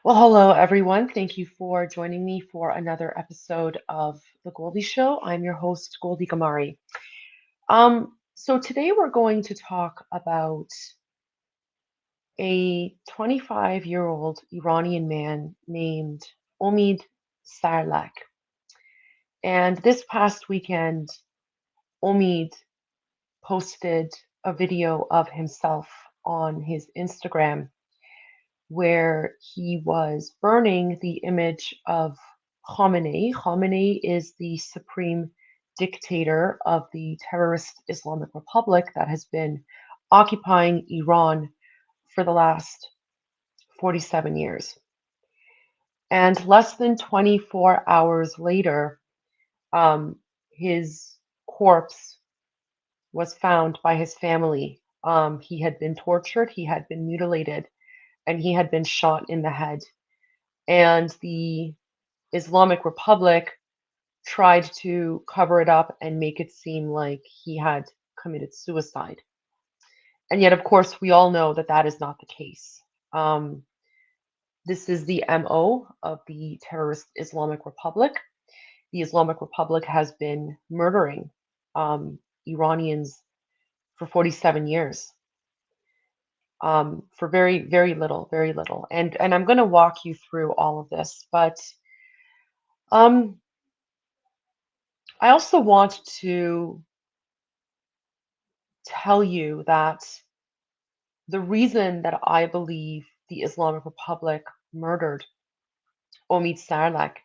Well, hello everyone. Thank you for joining me for another episode of The Goldie Show. I'm your host, Goldie Gamari. So today we're going to talk about A 25-year-old Iranian man named Omid Sarlak. And this past weekend, Omid posted a video of himself on his Instagram where he was burning the image of Khamenei. Khamenei is the supreme dictator of the terrorist Islamic Republic that has been occupying Iran for the last 47 years. And less than 24 hours later, his corpse was found by his family. He had been tortured, he had been mutilated, and he had been shot in the head. And the Islamic Republic tried to cover it up and make it seem like he had committed suicide. And yet, of course, we all know that that is not the case. Um, this is the MO of the terrorist Islamic Republic. The Islamic Republic has been murdering Iranians for 47 years, for very, very little, very little. And I'm going to walk you through all of this, but um, I also want to tell you that the reason that I believe the Islamic Republic murdered Omid Sarlak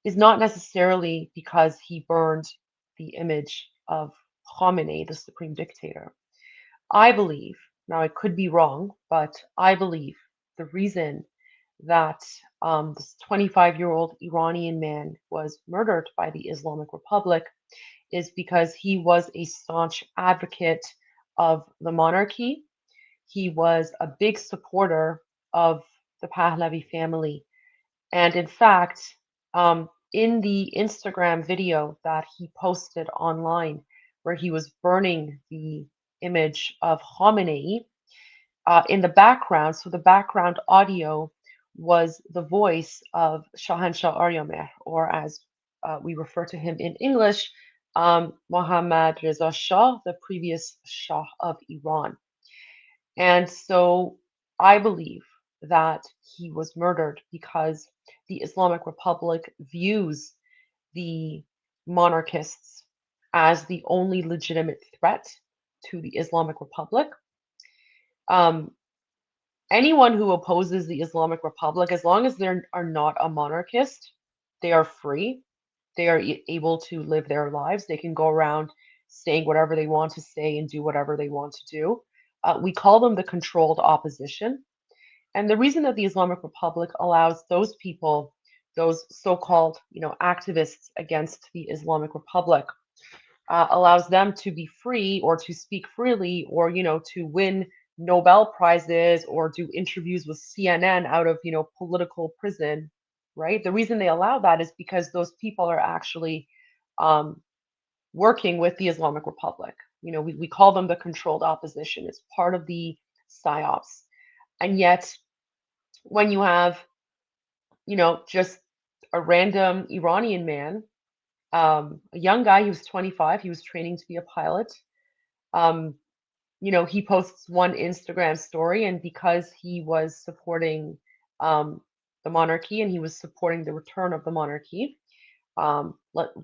is not necessarily because he burned the image of Khamenei, the supreme dictator. I believe, now I could be wrong, but I believe the reason that this 25-year-old Iranian man was murdered by the Islamic Republic is because he was a staunch advocate of the monarchy. He was a big supporter of the Pahlavi family. And in fact, in the Instagram video that he posted online, where he was burning the image of Khamenei, in the background, so the background audio was the voice of Shahanshah Aryamer, or as we refer to him in English, Mohammad Reza Shah, the previous Shah of Iran. And so I believe that he was murdered because the Islamic Republic views the monarchists as the only legitimate threat to the Islamic Republic. Um, Anyone who opposes the Islamic Republic, as long as they are not a monarchist, they are free. They are able to live their lives. They can go around saying whatever they want to say and do whatever they want to do. We call them the controlled opposition. And the reason that the Islamic Republic allows those people, those so-called, activists against the Islamic Republic, allows them to be free or to speak freely or, to win Nobel Prizes or do interviews with CNN out of, political prison, right? The reason they allow that is because those people are actually um, working with the Islamic Republic. We call them the controlled opposition. It's part of the psyops. And yet, when you have, just a random Iranian man, a young guy, he was 25, he was training to be a pilot. Um, he posts one Instagram story, and because he was supporting the monarchy and he was supporting the return of the monarchy,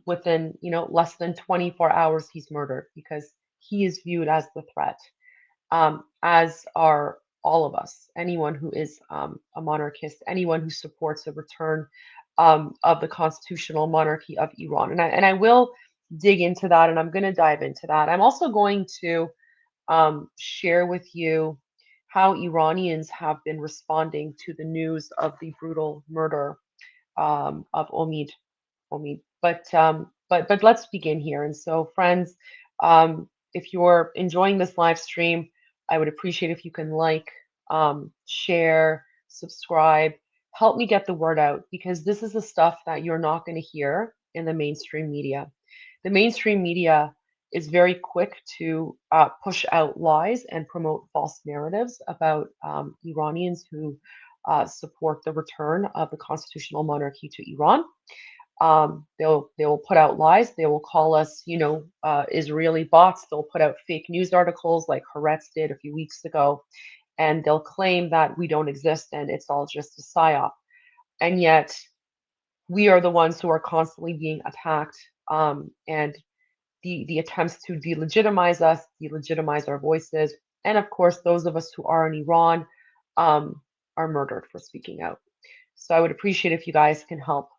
within, less than 24 hours, he's murdered because he is viewed as the threat, as are all of us, anyone who is a monarchist, anyone who supports a return of the constitutional monarchy of Iran. And I will dig into that, and I'm going to dive into that. I'm also going to share with you how Iranians have been responding to the news of the brutal murder of Omid. But let's begin here. And so, friends, if you're enjoying this live stream, I would appreciate if you can like, share, subscribe, help me get the word out because this is the stuff that you're not going to hear in the mainstream media. The mainstream media is very quick to push out lies and promote false narratives about Iranians who support the return of the constitutional monarchy to Iran. They will put out lies. They will call us, Israeli bots. They'll put out fake news articles like Haaretz did a few weeks ago, and they'll claim that we don't exist and it's all just a psyop. And yet we are the ones who are constantly being attacked, and the attempts to delegitimize us, delegitimize our voices, and of course, those of us who are in Iran are murdered for speaking out. So I would appreciate if you guys can help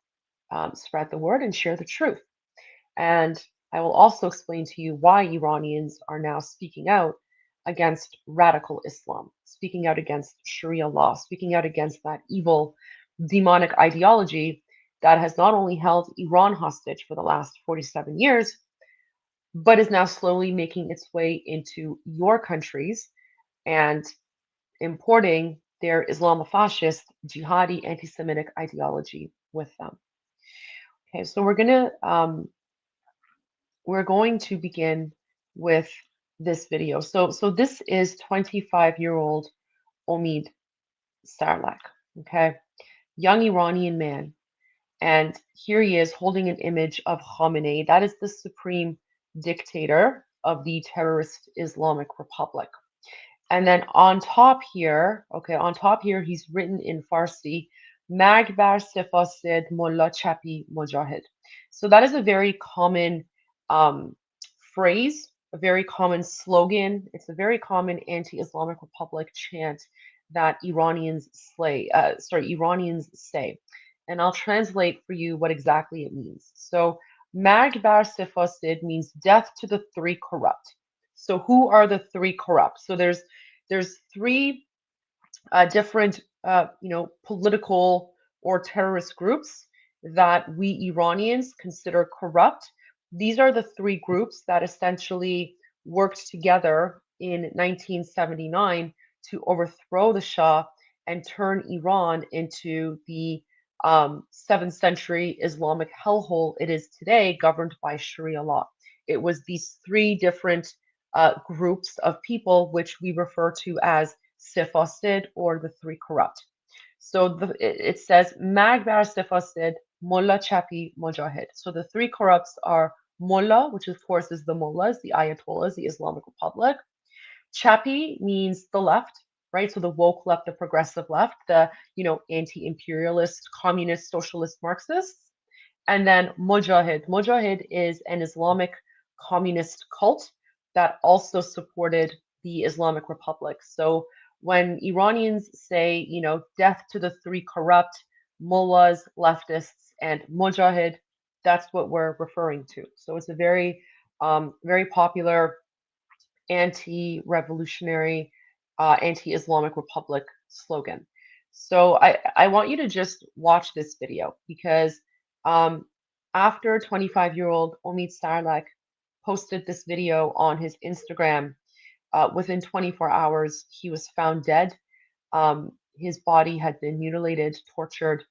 spread the word and share the truth. And I will also explain to you why Iranians are now speaking out against radical Islam, speaking out against Sharia law, speaking out against that evil, demonic ideology that has not only held Iran hostage for the last 47 years, but is now slowly making its way into your countries and importing their Islamofascist, jihadi, anti-Semitic ideology with them. Okay, so we're going to begin with this video. So this is 25-year-old Omid Sarlak, okay, young Iranian man, and here he is holding an image of Khamenei. That is the supreme dictator of the terrorist Islamic Republic. And then on top here, okay, on top here, he's written in Farsi, Mag bar sefasid Mullah Chapi Mujahid. So that is a very common phrase, a very common slogan. It's a very common anti-Islamic Republic chant that Iranians say. And I'll translate for you what exactly it means. So Mag bar sefasid means death to the three corrupt. So who are the three corrupt? So there's three different political or terrorist groups that we Iranians consider corrupt. These are the three groups that essentially worked together in 1979 to overthrow the Shah and turn Iran into the 7th century Islamic hellhole it is today, governed by Sharia law. It was these three different groups of people, which we refer to as Sefasid, or the three corrupt. So it says Magbar Sefasid, Mullah Chapi Mujahid. So the three corrupts are Mullah, which of course is the mullahs, the ayatollahs, the Islamic Republic. Chapi means the left, right? So the woke left, the progressive left, the anti-imperialist, communist, socialist, Marxists. And then Mujahid. Mujahid is an Islamic communist cult that also supported the Islamic Republic. So when Iranians say, death to the three corrupt mullahs, leftists, and Mujahid, that's what we're referring to. So it's a very, very popular anti-revolutionary, anti-Islamic Republic slogan. So I want you to just watch this video because after 25-year-old Omid Sarlak posted this video on his Instagram, within 24 hours, he was found dead. His body had been mutilated, tortured,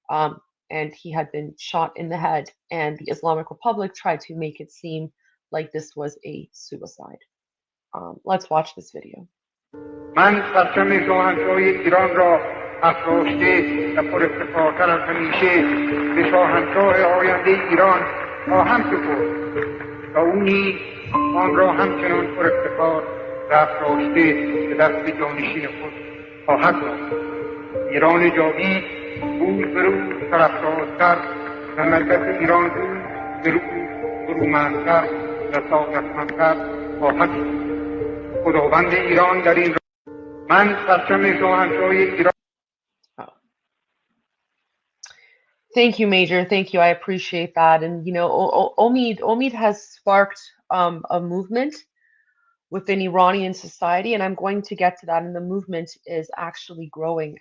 and he had been shot in the head. And the Islamic Republic tried to make it seem like this was a suicide. Let's watch this video. من پرچم شاهنشاهی ایران را افراشته و پر افتخارتر از همیشه به شاهنشاه آینده ایران خواهم سپرد و او نیز آن را همچنان پر افتخار و افراشته به دست جانشین خود خواهد داد. ایران جاوید روز به روز سرافرازتر و ملت ایران روز به روز برومندتر و سعادتمندتر خواهد شد. خداوند ایران در این من پرچم شاهنشاهی ایران. Thank you, Major. Thank you. I appreciate that. And Omid has sparked a movement within Iranian society, and I'm going to get to that. And the movement is actually growing.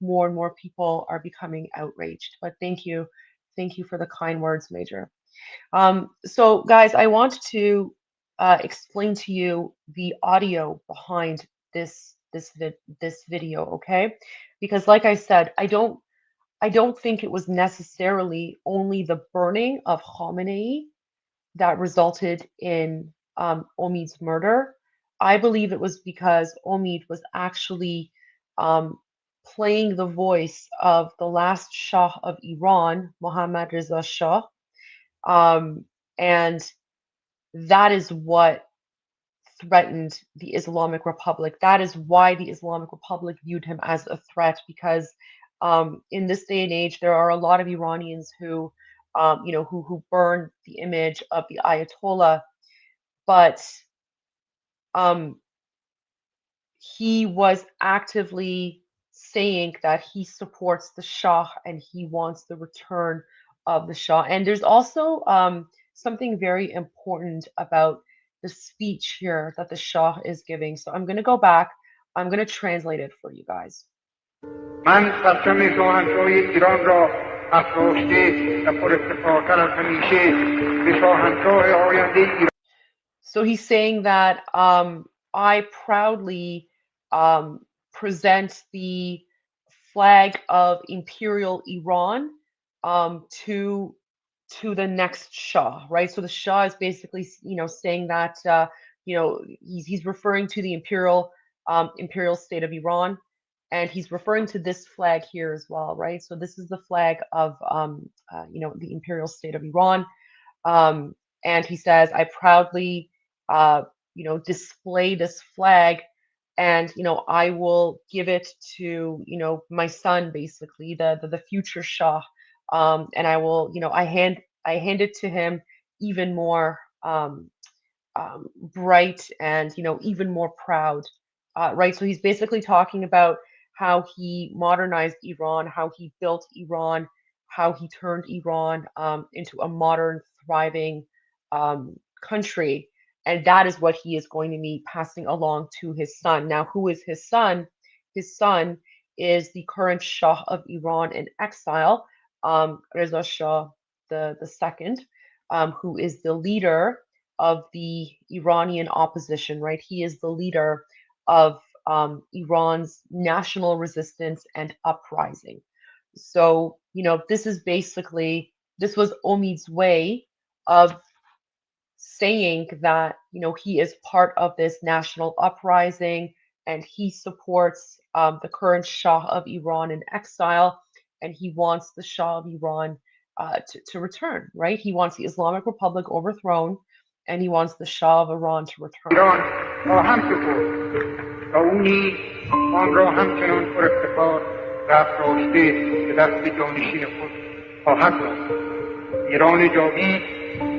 More and more people are becoming outraged. But thank you for the kind words, Major. So, guys, I want to explain to you the audio behind this video, okay? Because, like I said, I don't think it was necessarily only the burning of Khamenei that resulted in Omid's murder. I believe it was because Omid was actually playing the voice of the last Shah of Iran, Mohammad Reza Shah, and that is what threatened the Islamic Republic. That is why the Islamic Republic viewed him as a threat, because in this day and age, there are a lot of Iranians who, who burn the image of the Ayatollah, but um, he was actively saying that he supports the Shah and he wants the return of the Shah. And there's also something very important about the speech here that the Shah is giving. So I'm going to go back. I'm going to translate it for you guys. من پرچم شاهنشاهی ایران را افراشته و پر افتخارتر از همیشه به شاهنشاه آینده ایران. So he's saying that I proudly present the flag of Imperial Iran to the next Shah, right? So the Shah is basically, saying that, he's referring to the imperial state of Iran, and he's referring to this flag here as well, right? So this is the flag of, the imperial state of Iran, and he says, I proudly, display this flag, and I will give it to my son, basically the future Shah, and I will I hand it to him even more bright and even more proud, right? So he's basically talking about how he modernized Iran, how he built Iran, how he turned Iran into a modern, thriving country. And that is what he is going to be passing along to his son. Now, who is his son? His son is the current Shah of Iran in exile, Reza Shah the second, who is the leader of the Iranian opposition, right? He is the leader of Iran's national resistance and uprising. So, this was Omid's way of saying that he is part of this national uprising, and he supports the current Shah of Iran in exile, and he wants the Shah of Iran to return, right? He wants the Islamic Republic overthrown, and he wants the Shah of Iran to return.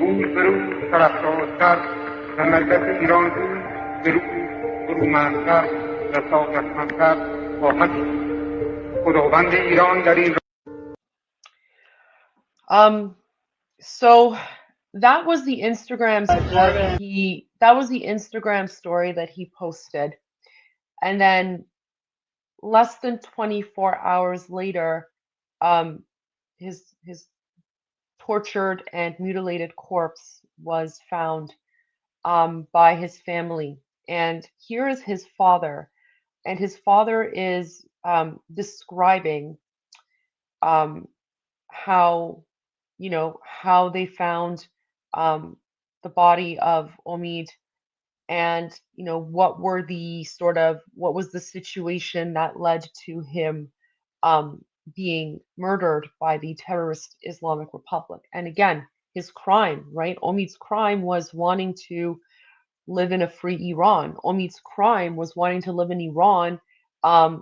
بود برو طرفدارتر و ملت ایران بود برو برومندتر و سعادتمندتر خواهد شد. خداوند ایران در این So that was the Instagram story that he posted, and then less than 24 hours later, his tortured and mutilated corpse was found by his family. And here is his father, and his father is describing how they found the body of Omid, and what was the situation that led to him being murdered by the terrorist Islamic Republic. And again, his crime, right? Omid's crime was wanting to live in a free Iran. Omid's crime was wanting to live in Iran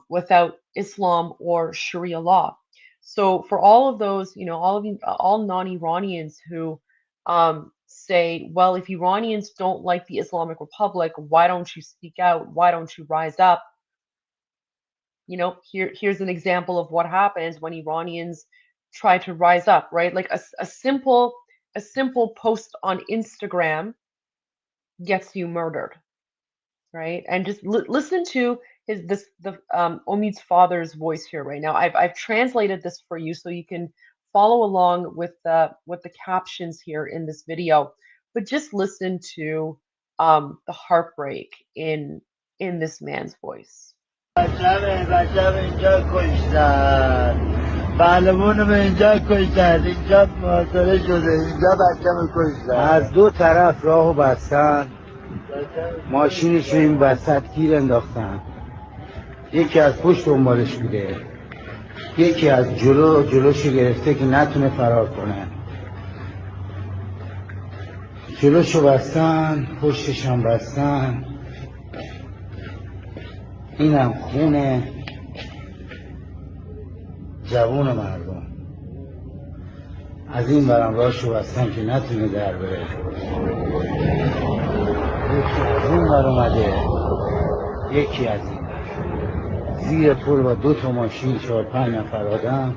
without Islam or Sharia law. So for all of those, all non-Iranians who say, well, if Iranians don't like the Islamic Republic, why don't you speak out? Why don't you rise up? Here's an example of what happens when Iranians try to rise up, right? Like a simple post on Instagram gets you murdered, right? And just listen to Omid's father's voice here right now. I've translated this for you so you can follow along with the captions here in this video, but just listen to the heartbreak in this man's voice. بچه‌م اینجا کشتن پهلوانو به اینجا کشتن اینجا محاصره شده اینجا بچه‌مو کشتن از دو طرف راهو بستن ماشینشو این وسط گیر انداختن یکی از پشت دنبالش میره یکی از جلوشو گرفته که نتونه فرار کنه جلوشو بستن پشتش هم بستن اینم خون جوون مردم. از این برم راشو بستن که نتونه در بره. یکی از اون بر اومده، یکی از این بر. زیر پل با 2 ماشین 4-5 نفر آدم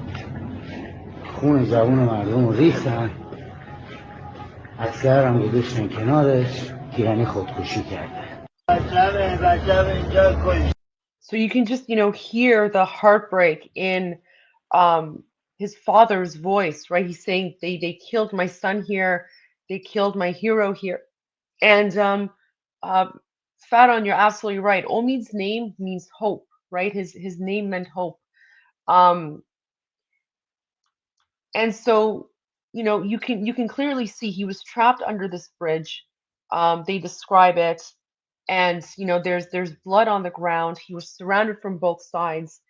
خون جوون مردم رو ریختن. اسکر هم گذاشتن کنارش که یعنی خودکشی کرده. So you can just, hear the heartbreak in his father's voice, right? He's saying they killed my son here, they killed my hero here. And uh, Fadon, you're absolutely right. Omid's name means hope, right? His name meant hope. Um, and so, you can clearly see he was trapped under this bridge. They describe it, and there's blood on the ground. He was surrounded from both sides,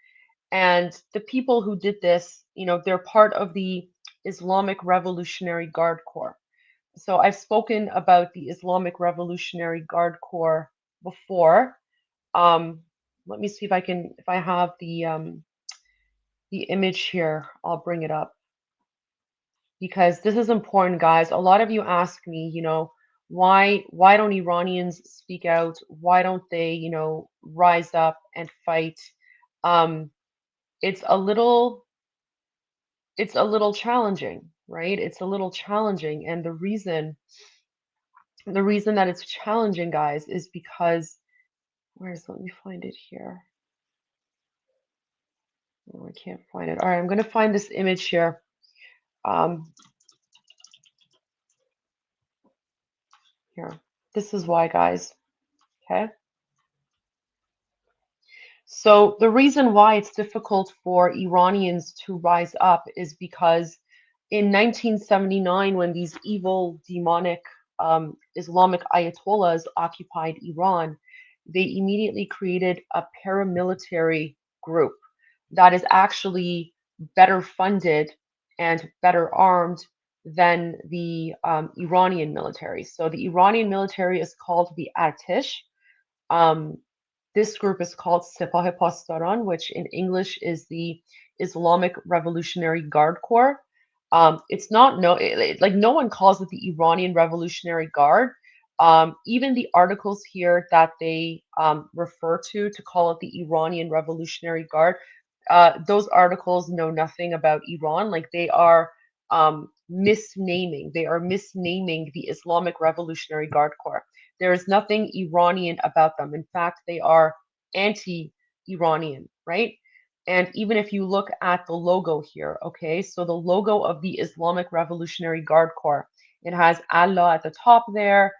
and the people who did this, they're part of the Islamic Revolutionary Guard Corps. So I've spoken about the Islamic Revolutionary Guard Corps before. Let me see if I have the image here. I'll bring it up because this is important, guys. A lot of you ask me, why don't Iranians speak out? Why don't they, rise up and fight? Um, it's a little challenging, right? It's a little challenging, and the reason that it's challenging, guys, is because let me find it here. Oh, I can't find it. All right, I'm gonna find this image here. Um, Here. This is why, guys. Okay. So the reason why it's difficult for Iranians to rise up is because in 1979, when these evil, demonic Islamic ayatollahs occupied Iran, they immediately created a paramilitary group that is actually better funded and better armed than the Iranian military. So the Iranian military is called the Artish. Um, this group is called Sepah Pastaran, which in English is the Islamic Revolutionary Guard Corps. It's not like no one calls it the Iranian Revolutionary Guard. Even the articles here that they refer to call it the Iranian Revolutionary Guard, those articles know nothing about Iran. Like they are misnaming. They are misnaming the Islamic Revolutionary Guard Corps. There is nothing Iranian about them. In fact, they are anti-Iranian, right? And even if you look at the logo here, okay, so the logo of the Islamic Revolutionary Guard Corps, it has Allah at the top there,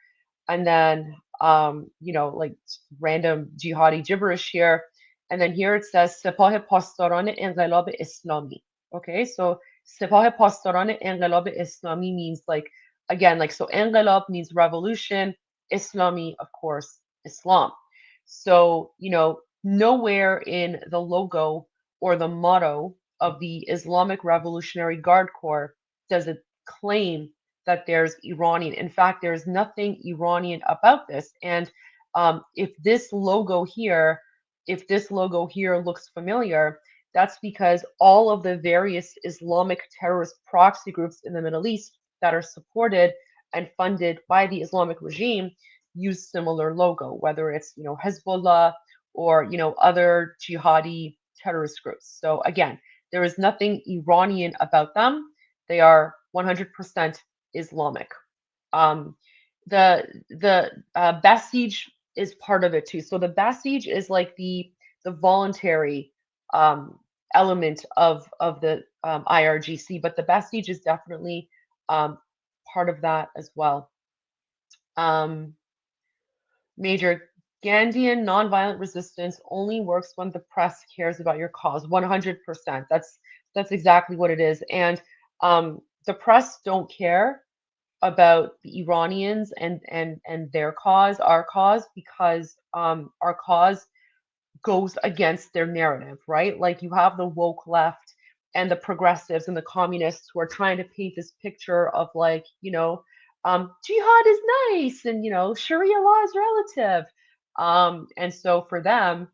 and then like random jihadi gibberish here, and then here it says Sepah Pastaran Enqilab Islami. Okay, so Sepah Pastaran Enqilab Islami means like again, like so Enqilab means revolution, Islami, of course, Islam. So, nowhere in the logo or the motto of the Islamic Revolutionary Guard Corps does it claim that there's Iranian. In fact, there's nothing Iranian about this. And if this logo here looks familiar, that's because all of the various Islamic terrorist proxy groups in the Middle East that are supported and funded by the Islamic regime use similar logo, whether it's Hezbollah or other jihadi terrorist groups. So again, there is nothing Iranian about them. They are 100% Islamic. The Basij is part of it too. So the Basij is like the voluntary element of the IRGC, but the Basij is definitely part of that as well. Major Gandhian nonviolent resistance only works when the press cares about your cause. 100%. That's exactly what it is. And the press don't care about the Iranians and their cause, our cause, because our cause goes against their narrative, right? Like you have the woke left and the progressives and the communists who are trying to paint this picture of like, jihad is nice and Sharia law is relative. And so for them,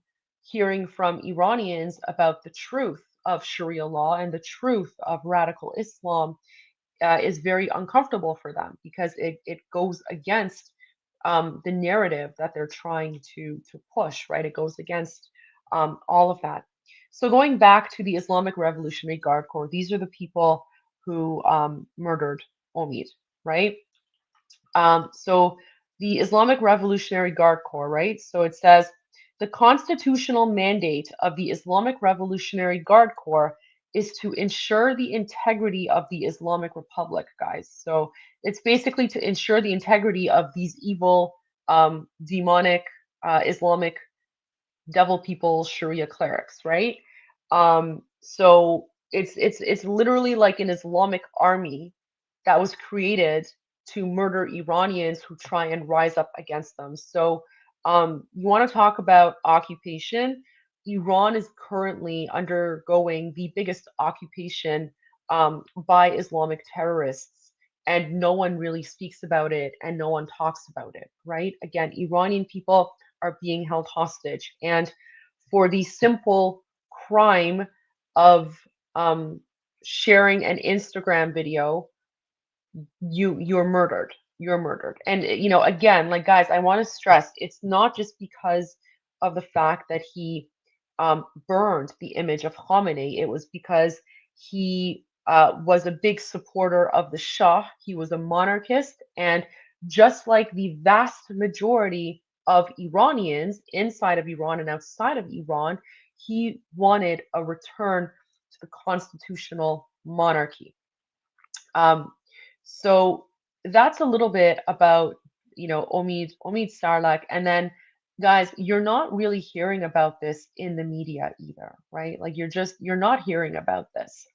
hearing from Iranians about the truth of Sharia law and the truth of radical Islam is very uncomfortable for them because it goes against the narrative that they're trying to push, right? It goes against all of that. So going back to the Islamic Revolutionary Guard Corps, these are the people who murdered Omid, right? So the Islamic Revolutionary Guard Corps, right? So it says the constitutional mandate of the Islamic Revolutionary Guard Corps is to ensure the integrity of the Islamic Republic, guys. So it's basically to ensure the integrity of these evil, demonic, Islamic devil people Sharia clerics, right? So it's literally like an Islamic army that was created to murder Iranians who try and rise up against them. So you want to talk about occupation? Iran is currently undergoing the biggest occupation by Islamic terrorists, and no one really speaks about it and no one talks about it, right? Again, Iranian people are being held hostage. And for the simple crime of sharing an Instagram video, you're murdered. You're murdered. And again, like guys, I want to stress it's not just because of the fact that he burned the image of Khamenei. It was because he was a big supporter of the Shah. He was a monarchist, and just like the vast majority of Iranians inside of Iran and outside of Iran, he wanted a return to the constitutional monarchy. Um, so that's a little bit about, Omid Sarlak. And then, guys, you're not really hearing about this in the media either, right? Like you're not hearing about this.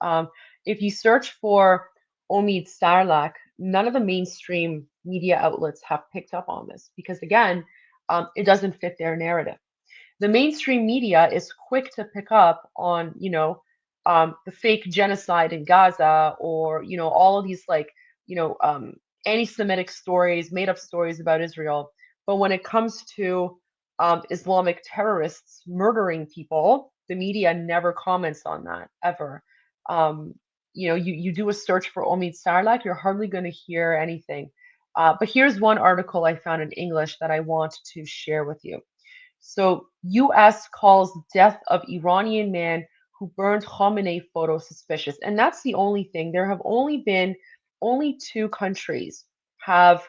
If you search for Omid Sarlak, none of the mainstream media outlets have picked up on this because, again, it doesn't fit their narrative. The mainstream media is quick to pick up on, the fake genocide in Gaza, or, all of these like, you know, um, anti-Semitic stories, made up stories about Israel. But when it comes to Islamic terrorists murdering people, the media never comments on that ever. Um, you do a search for Omid Sarlak, you're hardly going to hear anything. But here's one article I found in English that I want to share with you. So, U.S. calls death of Iranian man who burned Khamenei photo suspicious. And that's the only thing. There have only two countries have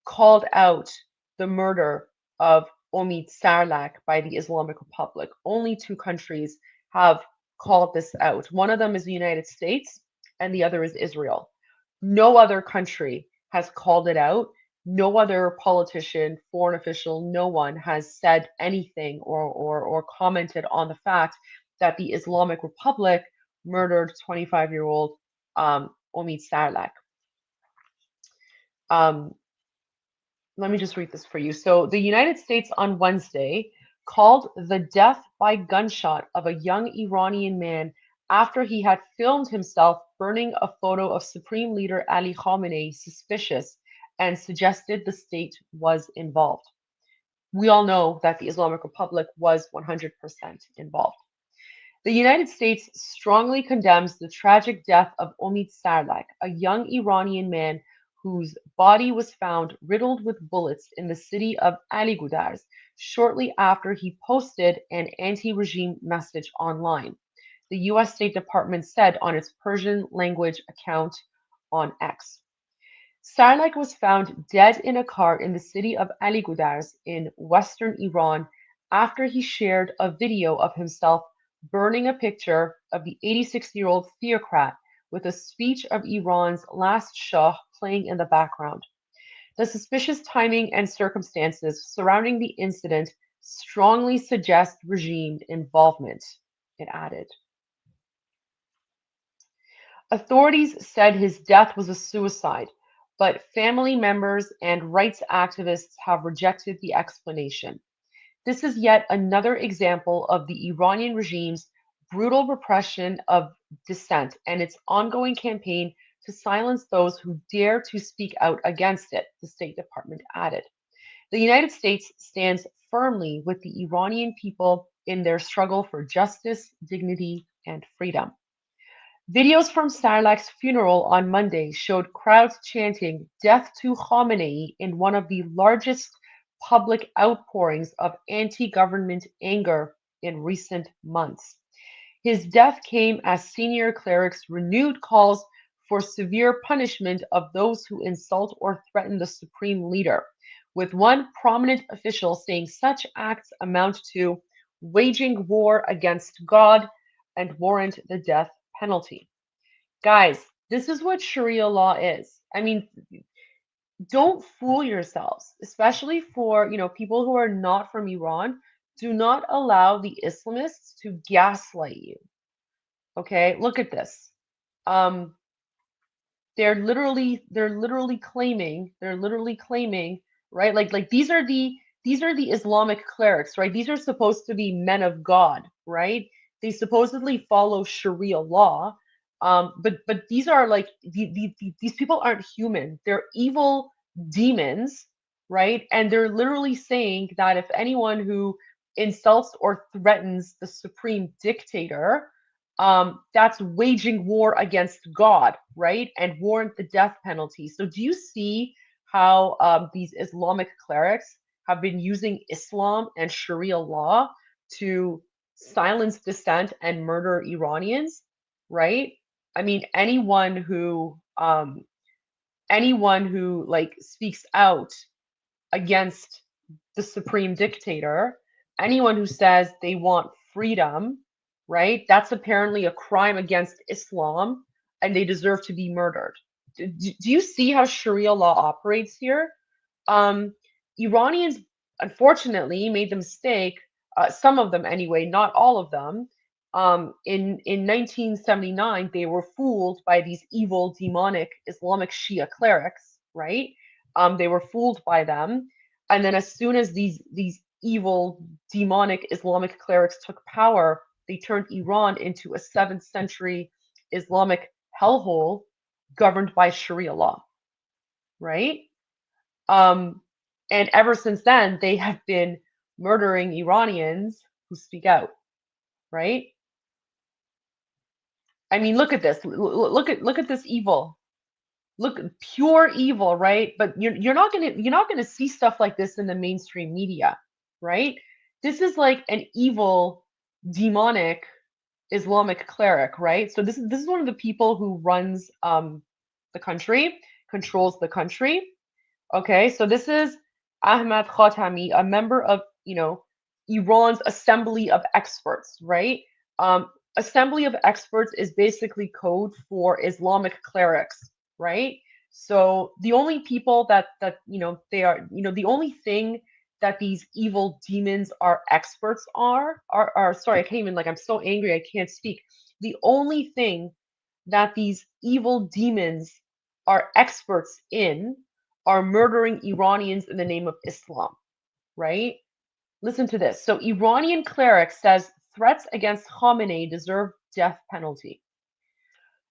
called out the murder of Omid Sarlak by the Islamic Republic. Only two countries have called this out. One of them is the United States, and the other is Israel. No other country has called it out. No other politician, foreign official, no one has said anything or commented on the fact that the Islamic Republic murdered 25-year-old Omid Sarlak. Um, Let me just read this for you. So, the United States on Wednesday called the death by gunshot of a young Iranian man after he had filmed himself burning a photo of Supreme Leader Ali Khamenei suspicious and suggested the state was involved. We all know that the Islamic Republic was 100% involved. The United States strongly condemns the tragic death of Omid Sarlak, a young Iranian man whose body was found riddled with bullets in the city of Aligudars shortly after he posted an anti-regime message online, the U.S. State Department said on its Persian language account on X. Sarlak was found dead in a car in the city of Aligudars in western Iran after he shared a video of himself burning a picture of the 86-year-old theocrat with a speech of Iran's last Shah playing in the background. The suspicious timing and circumstances surrounding the incident strongly suggest regime involvement, it added. Authorities said his death was a suicide, but family members and rights activists have rejected the explanation. This is yet another example of the Iranian regime's brutal repression of dissent and its ongoing campaign to silence those who dare to speak out against it, the State Department added. The United States stands firmly with the Iranian people in their struggle for justice, dignity, and freedom. Videos from Sarlak's funeral on Monday showed crowds chanting "Death to Khamenei" in one of the largest public outpourings of anti-government anger in recent months. His death came as senior clerics renewed calls for severe punishment of those who insult or threaten the supreme leader, with one prominent official saying such acts amount to waging war against God and warrant the death penalty. Guys, this is what Sharia law is. I mean, don't fool yourselves, especially for, people who are not from Iran. Do not allow the Islamists to gaslight you. Okay? Look at this. Um, they're literally claiming, right? Like these are the Islamic clerics, right? These are supposed to be men of God, right? They supposedly follow Sharia law. But these are like these people aren't human. They're evil demons, right? And they're literally saying that if anyone who insults or threatens the supreme dictator, that's waging war against God, right? And warrant the death penalty. So do you see how these Islamic clerics have been using Islam and Sharia law to silence dissent and murder Iranians, right? I mean, anyone who like speaks out against the supreme dictator, anyone who says they want freedom, right? That's apparently a crime against Islam and they deserve to be murdered. Do you see how Sharia law operates here? Um, Iranians, unfortunately, made the mistake, some of them anyway, not all of them. In 1979, they were fooled by these evil, demonic Islamic Shia clerics, right? They were fooled by them, and then as soon as these evil, demonic Islamic clerics took power, they turned Iran into a 7th century Islamic hellhole governed by Sharia law, right? Um, and ever since then, they have been murdering Iranians who speak out, right? I mean, look at this. Look at this evil. Look, pure evil, right? But you're not gonna see stuff like this in the mainstream media, right? This is like an evil, demonic Islamic cleric, right? So this is one of the people who runs the country, controls the country. Okay, so this is Ahmad Khatami, a member of, Iran's Assembly of Experts, right? Um, Assembly of Experts is basically code for Islamic clerics, right? So the only people that they are, the only thing that these evil demons are experts are sorry, I can't even, like, I'm so angry I can't speak. The only thing that these evil demons are experts in are murdering Iranians in the name of Islam, right? Listen to this. So Iranian cleric says threats against Khamenei deserve death penalty.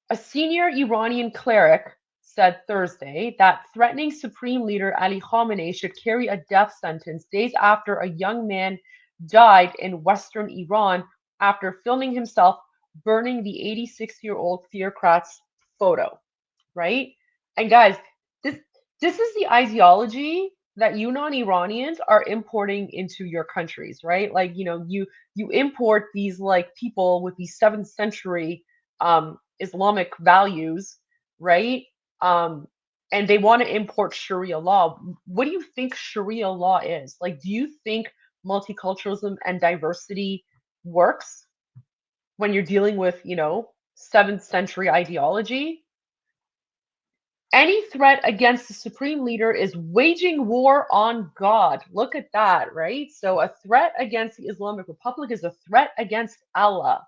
A senior Iranian cleric said Thursday that threatening Supreme Leader Ali Khamenei should carry a death sentence days after a young man died in western Iran after filming himself burning the 86-year-old theocrat's photo, right? And guys, this this is the ideology that you non-Iranians are importing into your countries, right? Like, you import these like people with these 7th century Islamic values, right? Um, and they want to import Sharia law. What do you think Sharia law is? Like, do you think multiculturalism and diversity works when you're dealing with, 7th century ideology? Any threat against the supreme leader is waging war on God. Look at that, right? So a threat against the Islamic Republic is a threat against Allah,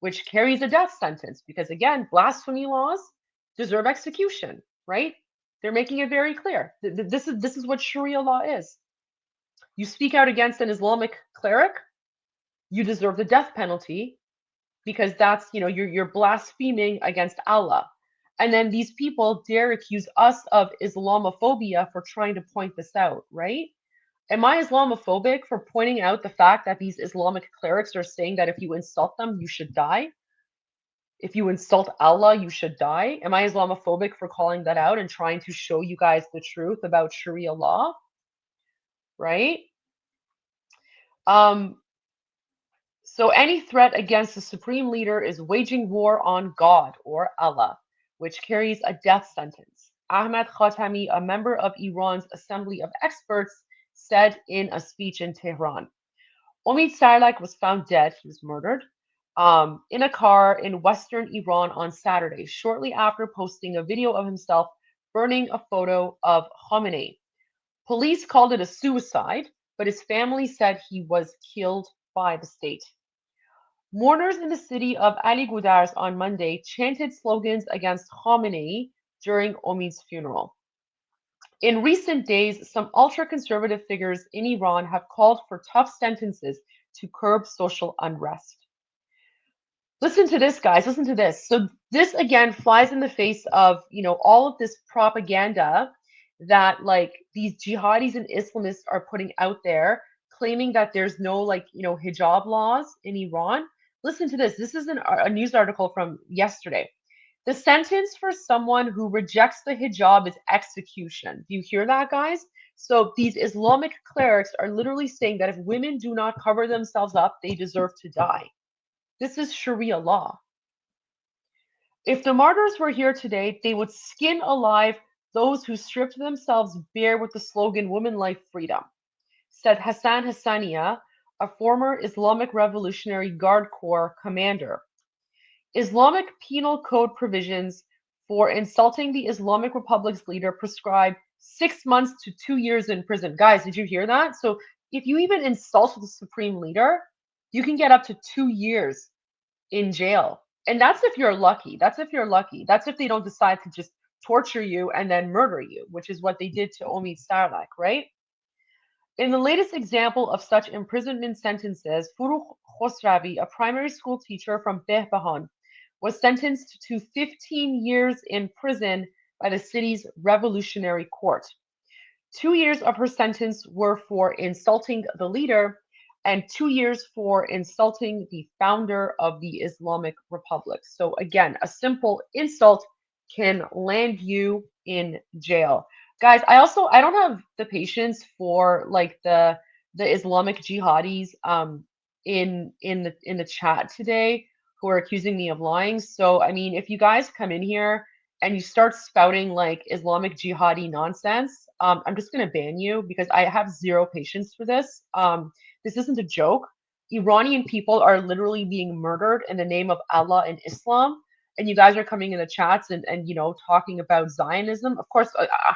which carries a death sentence because, again, blasphemy laws deserve execution, right? They're making it very clear. This is what Sharia law is. You speak out against an Islamic cleric, you deserve the death penalty because that's, you're blaspheming against Allah. And then these people dare accuse us of Islamophobia for trying to point this out, right? Am I Islamophobic for pointing out the fact that these Islamic clerics are saying that if you insult them, you should die? If you insult Allah, you should die? Am I Islamophobic for calling that out and trying to show you guys the truth about Sharia law? Right? Um, so any threat against the supreme leader is waging war on God or Allah, which carries a death sentence. Ahmed Khatami, a member of Iran's Assembly of Experts, said in a speech in Tehran. Omid Sarlak was found dead. He was murdered in a car in western Iran on Saturday, shortly after posting a video of himself burning a photo of Khamenei. Police called it a suicide, but his family said he was killed by the state. Mourners in the city of Ali Gudars on Monday chanted slogans against Khamenei during Omid's funeral. In recent days, some ultra-conservative figures in Iran have called for tough sentences to curb social unrest. Listen to this, guys. Listen to this. So this again flies in the face of, all of this propaganda that like these jihadis and Islamists are putting out there, claiming that there's no hijab laws in Iran. Listen to this. This is a news article from yesterday. The sentence for someone who rejects the hijab is execution. Do you hear that, guys? So these Islamic clerics are literally saying that if women do not cover themselves up, they deserve to die. This is Sharia law. If the martyrs were here today, they would skin alive those who stripped themselves bare with the slogan Women, Life, Freedom, said Hassan Hassania, a former Islamic Revolutionary Guard Corps commander. Islamic penal code provisions for insulting the Islamic Republic's leader prescribe 6 months to 2 years in prison. Guys, did you hear that? So if you even insult the supreme leader, you can get up to 2 years in jail. And that's if you're lucky. That's if you're lucky. That's if they don't decide to just torture you and then murder you, which is what they did to Omid Sarlak, right? In the latest example of such imprisonment sentences, Furukh Khosravi, a primary school teacher from Behbahan, was sentenced to 15 years in prison by the city's revolutionary court. 2 years of her sentence were for insulting the leader, and 2 years for insulting the founder of the Islamic Republic. So again, a simple insult can land you in jail. Guys, I don't have the patience for like the Islamic jihadis in the chat today who are accusing me of lying. So I mean, if you guys come in here and you start spouting like Islamic jihadi nonsense, I'm just gonna ban you because I have zero patience for this. This isn't a joke. Iranian people are literally being murdered in the name of Allah and Islam. And you guys are coming in the chats and talking about Zionism. Of course,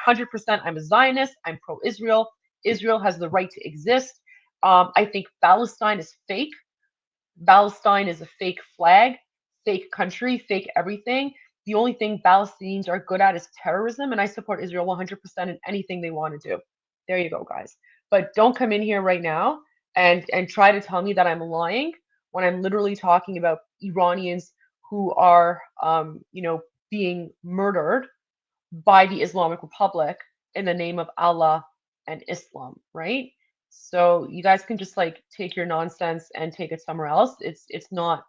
100% I'm a Zionist. I'm pro-Israel. Israel has the right to exist. I think Palestine is fake. Palestine is a fake flag, fake country, fake everything. The only thing Palestinians are good at is terrorism, and I support Israel 100% in anything they want to do. There you go, guys. But don't come in here right now and try to tell me that I'm lying when I'm literally talking about Iranians who are, being murdered by the Islamic Republic in the name of Allah and Islam, right? So you guys can just like take your nonsense and take it somewhere else. This is not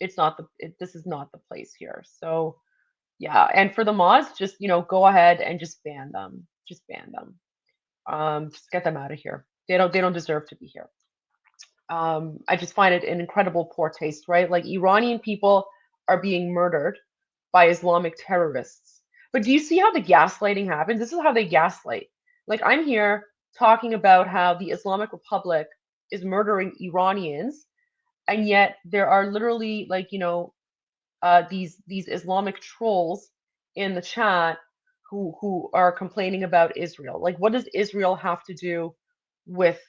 the place here. So yeah, and for the mods, just go ahead and just ban them. Just ban them. Just get them out of here. They don't deserve to be here. I just find it an incredible poor taste, right? Like Iranian people are being murdered by Islamic terrorists. But do you see how the gaslighting happens? This is how they gaslight. Like I'm here talking about how the Islamic Republic is murdering Iranians, and yet there are literally like these Islamic trolls in the chat who are complaining about Israel. Like, what does Israel have to do with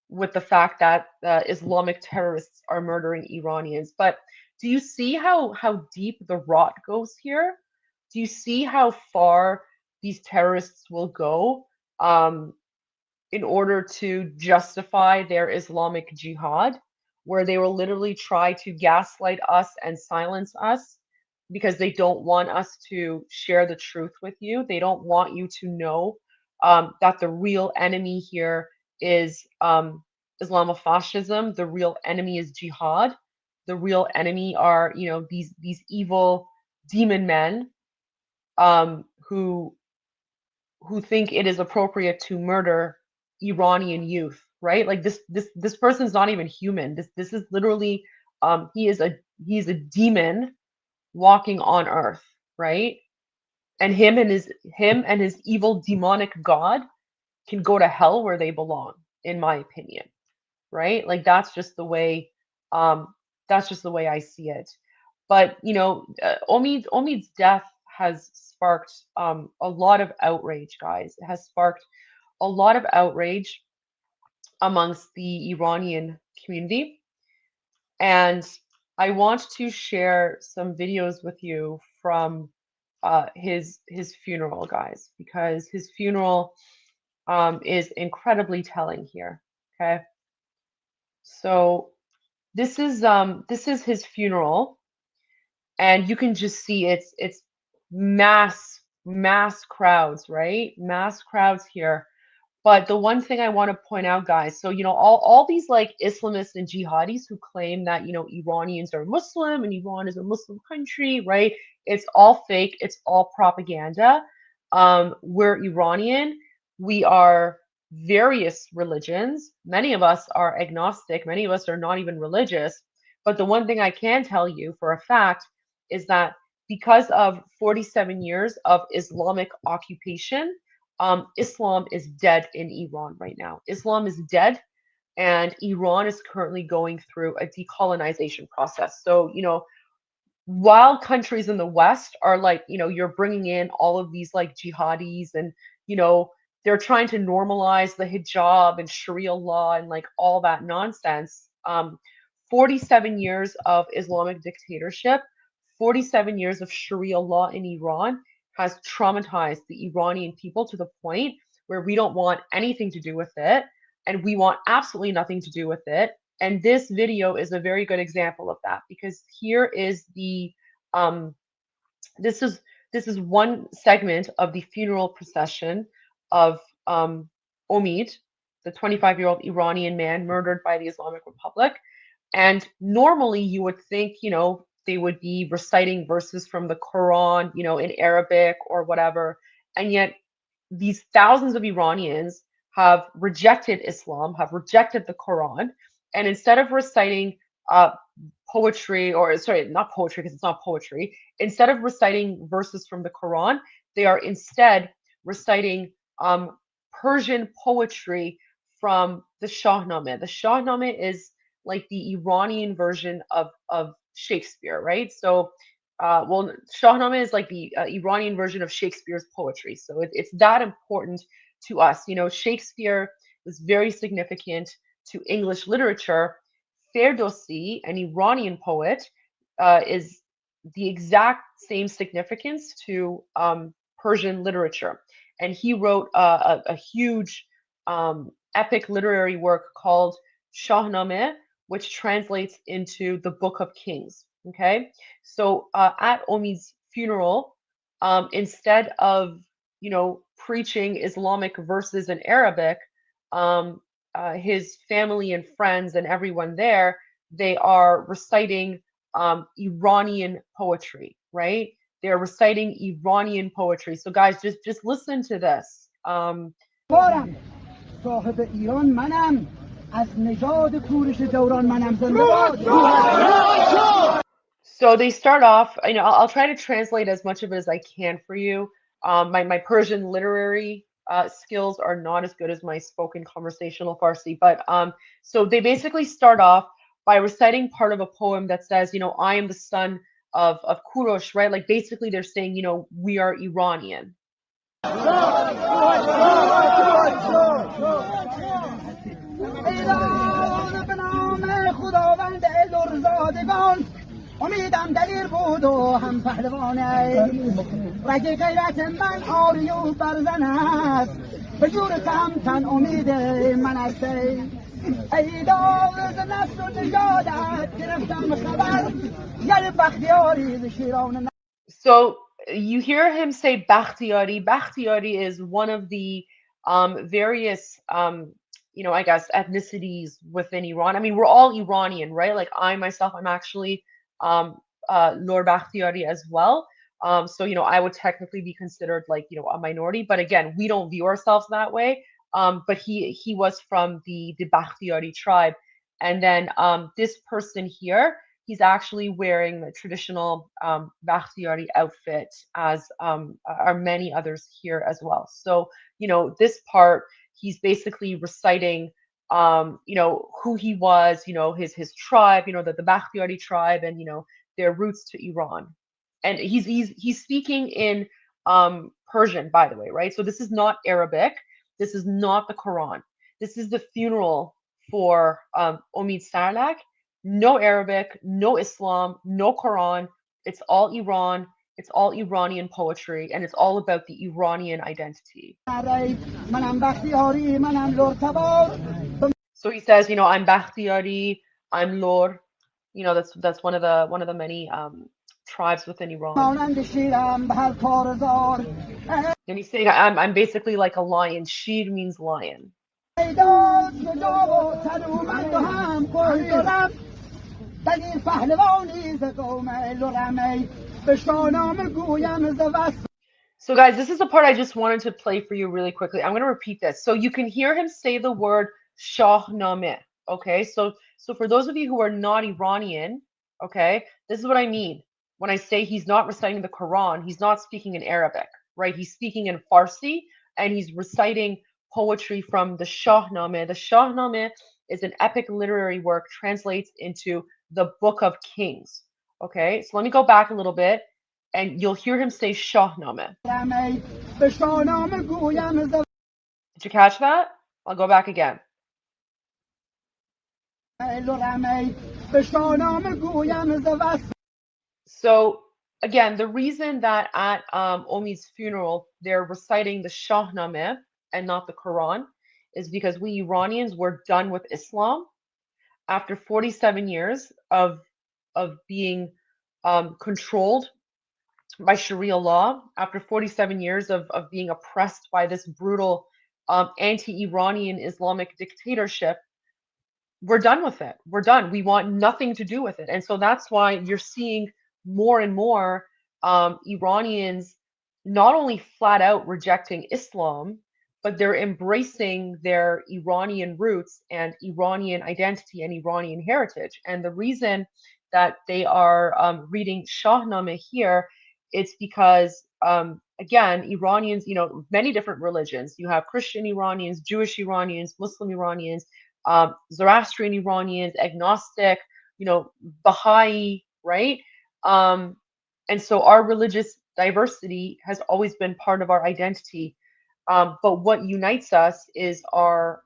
the fact that Islamic terrorists are murdering Iranians? But do you see how deep the rot goes here? Do you see how far these terrorists will go in order to justify their Islamic jihad, where they will literally try to gaslight us and silence us because they don't want us to share the truth with you. They don't want you to know that the real enemy here is Islamofascism. The real enemy is jihad. The real enemy are, these evil demon men who think it is appropriate to murder Iranian youth, right? Like this person's not even human. This is literally he is a demon walking on earth, right? And him and his evil demonic god can go to hell where they belong, in my opinion, right? Like um that's just the way I see it. But Omid's death has sparked a lot of outrage, guys. It has sparked a lot of outrage amongst the Iranian community. And I want to share some videos with you from his funeral, guys, because his funeral is incredibly telling here. Okay, so this is his funeral, and you can just see it's mass crowds, right? Mass crowds here. But the one thing I want to point out, guys, so all these like Islamists and jihadis who claim that Iranians are Muslim and Iran is a Muslim country, right? It's all fake. It's all propaganda. We're Iranian. We are various religions. Many of us are agnostic. Many of us are not even religious. But the one thing I can tell you for a fact is that because of 47 years of Islamic occupation, Islam is dead in Iran right now. Islam is dead, and Iran is currently going through a decolonization process. So, while countries in the West are like, you're bringing in all of these like jihadis and, they're trying to normalize the hijab and Sharia law and like all that nonsense. 47 years of Islamic dictatorship, 47 years of Sharia law in Iran has traumatized the Iranian people to the point where we don't want anything to do with it, and we want absolutely nothing to do with it. And this video is a very good example of that, because here is this is one segment of the funeral procession of Omid, the 25-year-old Iranian man murdered by the Islamic Republic. And normally you would think, they would be reciting verses from the Quran, in Arabic or whatever. And yet these thousands of Iranians have rejected Islam, have rejected the Quran. And instead of reciting poetry, or sorry, not poetry because it's not poetry, instead of reciting verses from the Quran, they are instead reciting Persian poetry from the Shahnameh. The Shahnameh is like the Iranian version of Shakespeare, right? So, Shahnameh is like the Iranian version of Shakespeare's poetry. So it's that important to us. Shakespeare was very significant to English literature. Ferdowsi, an Iranian poet, is the exact same significance to Persian literature. And he wrote a huge epic literary work called Shahnameh, which translates into the Book of Kings. Okay, so at Omid's funeral, instead of preaching Islamic verses in Arabic, his family and friends and everyone there, they are reciting Iranian poetry, right? They're reciting Iranian poetry. So guys, just listen to this. صاحب ایران منم از نژاد کورش دوران منم زنده So they start off, I'll try to translate as much of it as I can for you. My Persian literary skills are not as good as my spoken conversational Farsi, but so they basically start off by reciting part of a poem that says, I am the son of Kurosh, right? Like basically they're saying, we are Iranian. امیدم دلیر بود و هم پهلوانه رگ غیرت من آری و برزن است به جور تن امید من است ای داوز نفس و نژادت گرفتم خبر گر بختیاری ز شیران. So you hear him say Bakhtiari. Bakhtiari is one of the various I guess ethnicities within Iran. I mean, we're all Iranian, right? Like I myself, I'm actually Lord Bakhtiari as well. So, I would technically be considered like, a minority, but again, we don't view ourselves that way. But he was from the Bakhtiari tribe. And then this person here, he's actually wearing the traditional Bakhtiari outfit, as are many others here as well. So, this part, he's basically reciting who he was, his tribe, the Bakhtiari tribe, and their roots to Iran. And he's speaking in Persian, by the way, right? So this is not Arabic. This is not the Quran. This is the funeral for Omid Sarlak. No Arabic, no Islam, no Quran. It's all Iran. It's all Iranian poetry, and it's all about the Iranian identity. So he says, I'm Bakhtiari, I'm Lor. That's one of the many tribes within Iran. And he's saying, I'm basically like a lion. Shir means lion. So guys, this is the part I just wanted to play for you really quickly. I'm going to repeat this. So you can hear him say the word Shahnameh. Okay, so for those of you who are not Iranian, okay, this is what I mean. When I say he's not reciting the Quran, he's not speaking in Arabic, right? He's speaking in Farsi, and he's reciting poetry from the Shahnameh. The Shahnameh is an epic literary work, translates into the Book of Kings. Okay, so let me go back a little bit, and you'll hear him say Shahnameh. Did you catch that? I'll go back again. So again, the reason that at Omid's funeral they're reciting the Shahnameh and not the Quran is because we Iranians were done with Islam after 47 years of being controlled by Sharia law, after 47 years of being oppressed by this brutal anti-Iranian Islamic dictatorship. We're done with it. We're done. We want nothing to do with it. And so that's why you're seeing more and more Iranians not only flat out rejecting Islam, but they're embracing their Iranian roots and Iranian identity and Iranian heritage. And the reason that they are reading Shahnameh here, it's because, again, Iranians, many different religions. You have Christian Iranians, Jewish Iranians, Muslim Iranians, Zoroastrian Iranians, agnostic, Baha'i, right? And so our religious diversity has always been part of our identity. But what unites us is our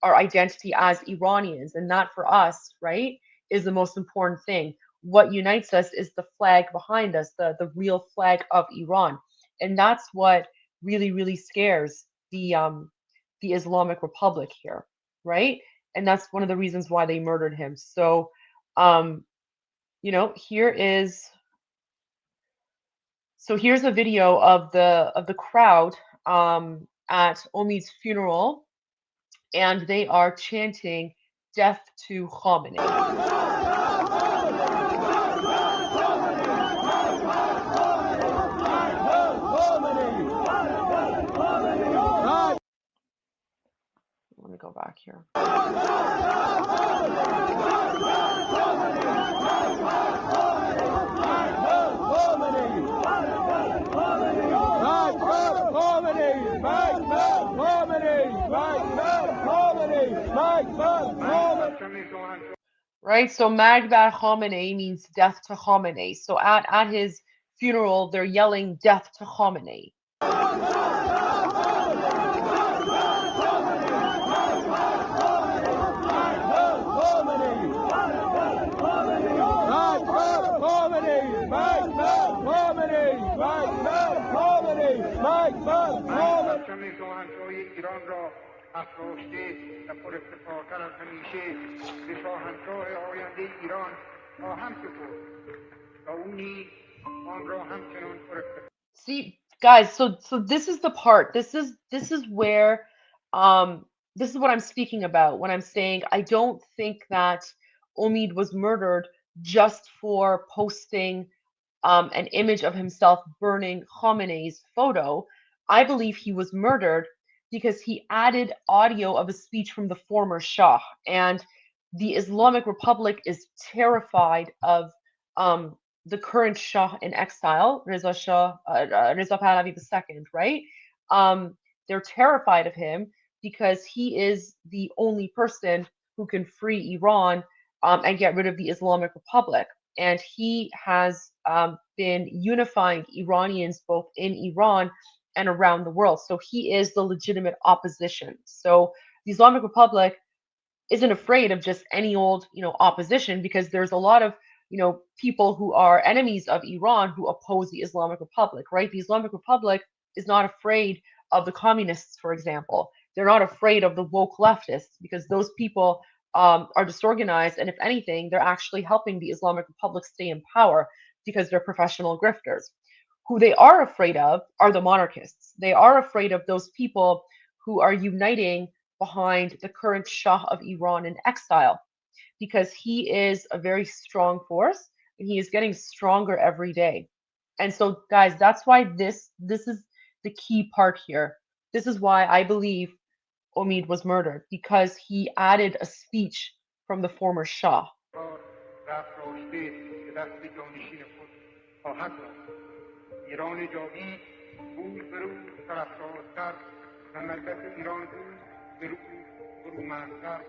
identity as Iranians, and that for us, right, is the most important thing. What unites us is the flag behind us, the real flag of Iran, and that's what really, really scares the Islamic Republic here, right? And that's one of the reasons why they murdered him. So, here is. So here's a video of the crowd at Omid's funeral, and they are chanting "Death to Khamenei." Let me go back here. Right, so Magbar Khamenei means death to Khamenei. So at his funeral, they're yelling death to Khamenei. See, guys, so this is the part. This is where this is what I'm speaking about when I'm saying I don't think that Omid was murdered just for posting an image of himself burning Khamenei's photo. I believe he was murdered because he added audio of a speech from the former Shah. And the Islamic Republic is terrified of the current Shah in exile, Reza Pahlavi II, right? They're terrified of him because he is the only person who can free Iran and get rid of the Islamic Republic. And he has been unifying Iranians both in Iran and around the world. So he is the legitimate opposition. So the Islamic Republic isn't afraid of just any old, opposition, because there's a lot of, people who are enemies of Iran who oppose the Islamic Republic, right? The Islamic Republic is not afraid of the communists, for example. They're not afraid of the woke leftists, because those people are disorganized, and if anything, they're actually helping the Islamic Republic stay in power because they're professional grifters. Who they are afraid of are the monarchists. They are afraid of those people who are uniting behind the current Shah of Iran in exile, because he is a very strong force and he is getting stronger every day. And so, guys, that's why this is the key part here. This is why I believe Omid was murdered, because he added a speech from the former Shah. ایران جاوید روز به روز طرفدارتر و ملت ایران روز به روز برومندتر.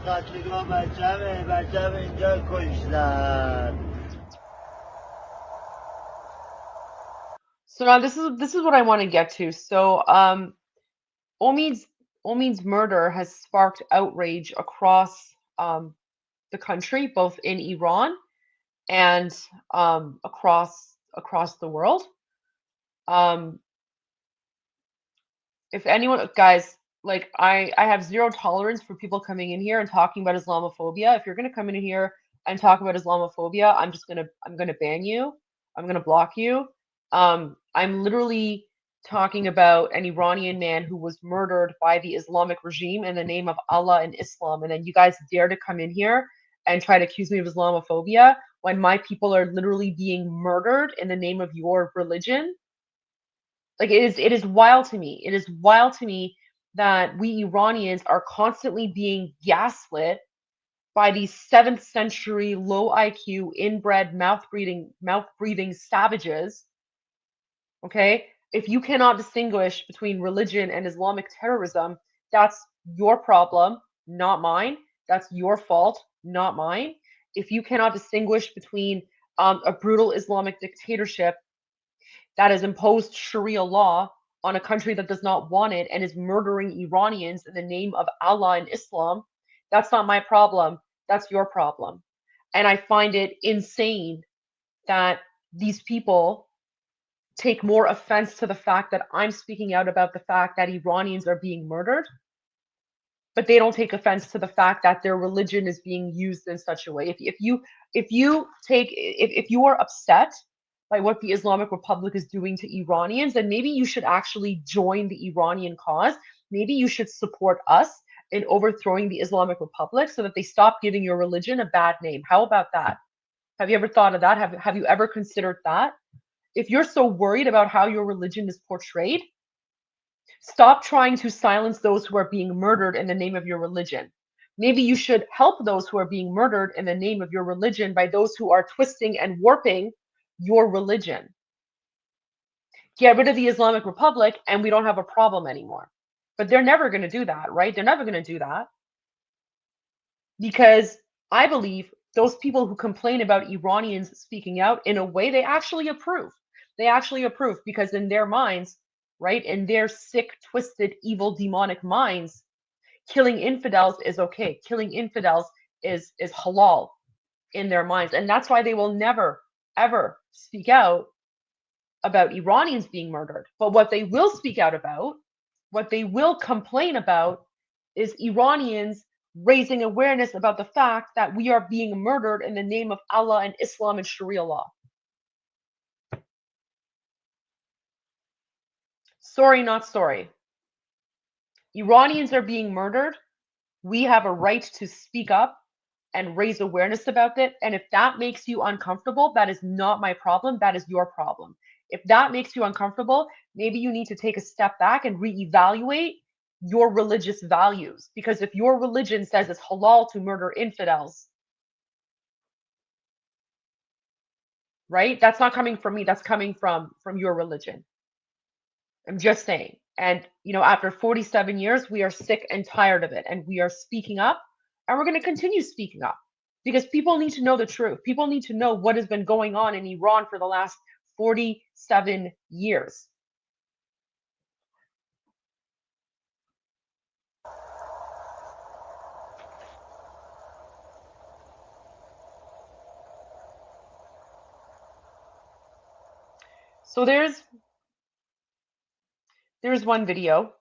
قتلگاه بچم اینجا کشتن. So now this is what I want to get to. So Omid's murder has sparked outrage across the country, both in Iran and across the world. If anyone, guys, like I have zero tolerance for people coming in here and talking about Islamophobia. If you're gonna come in here and talk about Islamophobia, I'm gonna ban you. I'm gonna block you. I'm literally talking about an Iranian man who was murdered by the Islamic regime in the name of Allah and Islam, and then you guys dare to come in here and try to accuse me of Islamophobia when my people are literally being murdered in the name of your religion. Like it is wild to me. It is wild to me that we Iranians are constantly being gaslit by these 7th century low IQ inbred mouth breathing savages. Okay? If you cannot distinguish between religion and Islamic terrorism, that's your problem, not mine. That's your fault, not mine. If you cannot distinguish between a brutal Islamic dictatorship that has imposed Sharia law on a country that does not want it and is murdering Iranians in the name of Allah and Islam, that's not my problem. That's your problem. And I find it insane that these people take more offense to the fact that I'm speaking out about the fact that Iranians are being murdered, but they don't take offense to the fact that their religion is being used in such a way. If you are upset by what the Islamic Republic is doing to Iranians, then maybe you should actually join the Iranian cause. Maybe you should support us in overthrowing the Islamic Republic so that they stop giving your religion a bad name. How about that? Have you ever thought of that? Have you ever considered that? If you're so worried about how your religion is portrayed, stop trying to silence those who are being murdered in the name of your religion. Maybe you should help those who are being murdered in the name of your religion by those who are twisting and warping your religion. Get rid of the Islamic Republic and we don't have a problem anymore. But they're never going to do that, right? They're never going to do that. Because I believe those people who complain about Iranians speaking out, in a way, they actually approve. They actually approve because in their minds, right, in their sick, twisted, evil, demonic minds, killing infidels is okay. Killing infidels is halal in their minds. And that's why they will never, ever speak out about Iranians being murdered. But what they will speak out about, what they will complain about, is Iranians raising awareness about the fact that we are being murdered in the name of Allah and Islam and Sharia law. Sorry, not sorry. Iranians are being murdered. We have a right to speak up and raise awareness about it. And if that makes you uncomfortable, that is not my problem. That is your problem. If that makes you uncomfortable, maybe you need to take a step back and reevaluate your religious values. Because if your religion says it's halal to murder infidels, right? That's not coming from me. That's coming from your religion. I'm just saying. And, after 47 years, we are sick and tired of it. And we are speaking up, and we're going to continue speaking up because people need to know the truth. People need to know what has been going on in Iran for the last 47 years. So there's one video.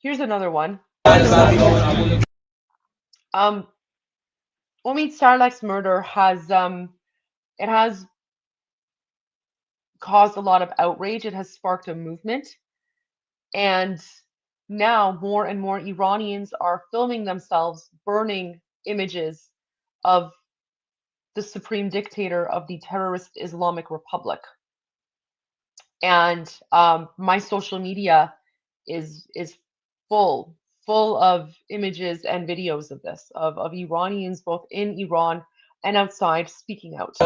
Here's another one. Omid Sarlak's murder has caused a lot of outrage. It has sparked a movement, and now more and more Iranians are filming themselves burning images of the supreme dictator of the terrorist Islamic Republic. And my social media is full of images and videos of this, of Iranians both in Iran and outside speaking out.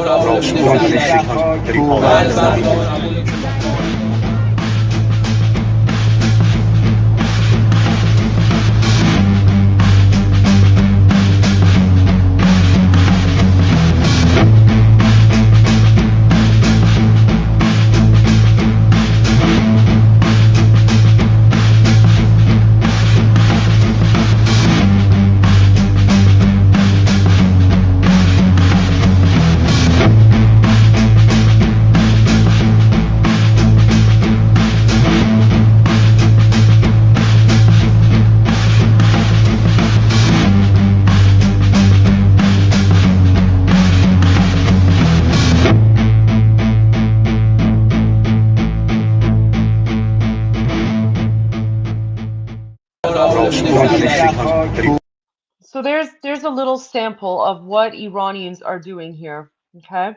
So there's a little sample of what Iranians are doing here, okay?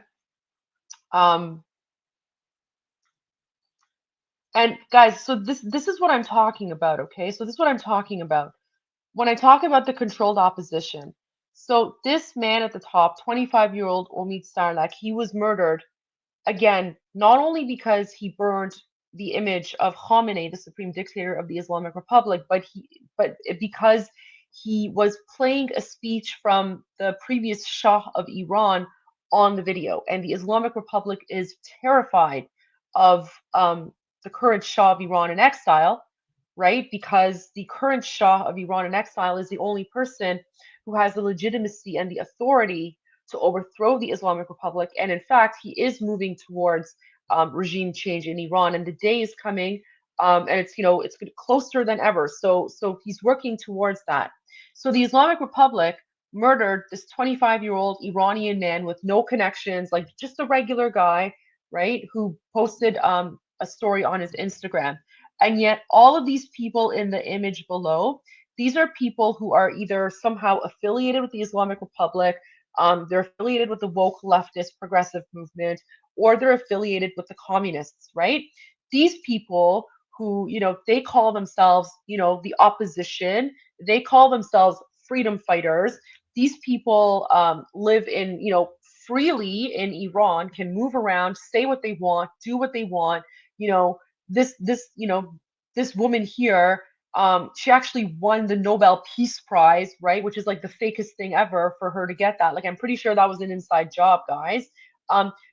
And guys, so this is what I'm talking about, okay? So this is what I'm talking about when I talk about the controlled opposition. So this man at the top, 25-year-old Omid Sarlak, he was murdered again, not only because he burned the image of Khamenei, the supreme dictator of the Islamic Republic, but because he was playing a speech from the previous Shah of Iran on the video, and the Islamic Republic is terrified of the current Shah of Iran in exile, right? Because the current Shah of Iran in exile is the only person who has the legitimacy and the authority to overthrow the Islamic Republic. And in fact, he is moving towards regime change in Iran, and the day is coming, and it's closer than ever. So he's working towards that. So the Islamic Republic murdered this 25-year-old Iranian man with no connections, like just a regular guy, right, who posted a story on his Instagram. And yet all of these people in the image below, these are people who are either somehow affiliated with the Islamic Republic, they're affiliated with the woke leftist progressive movement, or they're affiliated with the communists, right? These people who, they call themselves, the opposition, they call themselves freedom fighters. These people live in, freely in Iran, can move around, say what they want, do what they want. This woman here, she actually won the Nobel Peace Prize, right? Which is like the fakest thing ever for her to get that. Like, I'm pretty sure that was an inside job, guys.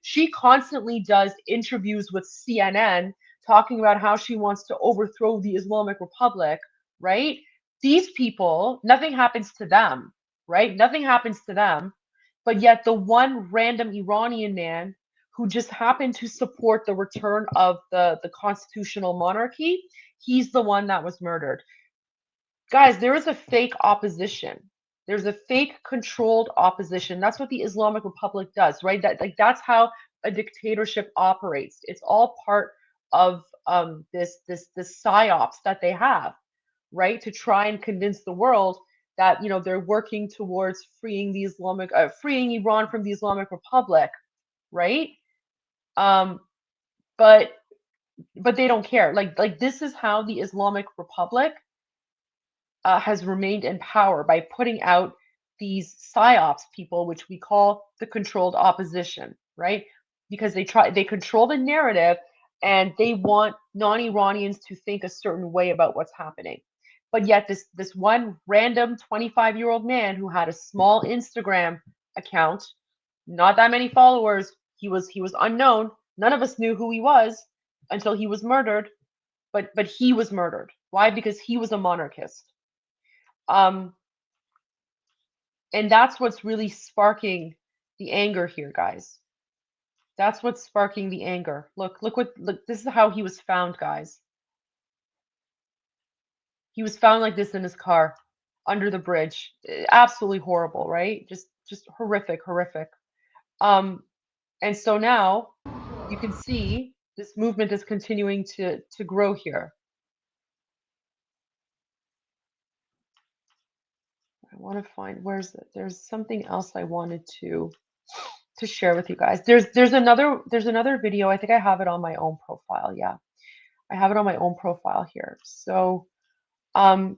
She constantly does interviews with CNN talking about how she wants to overthrow the Islamic Republic, right? These people, nothing happens to them, right? Nothing happens to them. But yet the one random Iranian man who just happened to support the return of the constitutional monarchy, he's the one that was murdered. Guys, there is a fake opposition. There's a fake controlled opposition. That's what the Islamic Republic does, right? That's how a dictatorship operates. It's all part of this psyops that they have, right? To try and convince the world that they're working towards freeing freeing Iran from the Islamic Republic, right? Um, but they don't care. Like this is how the Islamic Republic has remained in power, by putting out these psyops people, which we call the controlled opposition, right? Because they control the narrative, and they want non-Iranians to think a certain way about what's happening. But yet this one random 25-year-old man who had a small Instagram account, not that many followers, he was unknown. None of us knew who he was until he was murdered. But he was murdered. Why? Because he was a monarchist. And that's what's really sparking the anger here, guys. That's what's sparking the anger. Look, this is how he was found, guys. He was found like this in his car, under the bridge. Absolutely horrible, right? Just horrific. And so now you can see this movement is continuing to grow here. I want to find, there's something else I wanted to share with you guys. There's another video. I think I have it on my own profile. Yeah, I have it on my own profile here. So I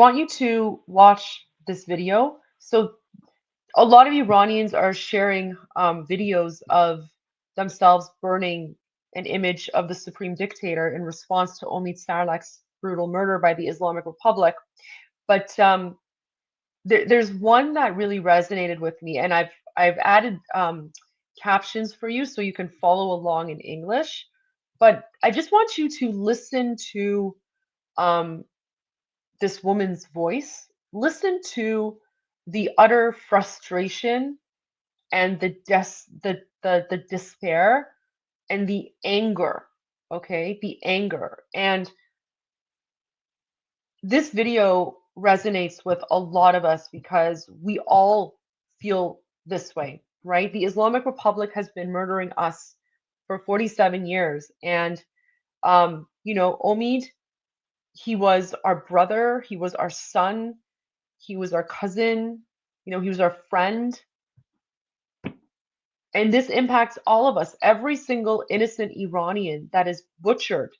want you to watch this video. So a lot of Iranians are sharing videos of themselves burning an image of the supreme dictator in response to Omid Sarlak's brutal murder by the Islamic Republic. But there's one that really resonated with me, and I've added captions for you so you can follow along in English. But I just want you to listen to this woman's voice. Listen to the utter frustration and the despair and the anger. Okay, the anger. And this video resonates with a lot of us because we all feel this way, right? The Islamic Republic has been murdering us for 47 years. And, Omid, he was our brother, he was our son, he was our cousin, he was our friend. And this impacts all of us. Every single innocent Iranian that is butchered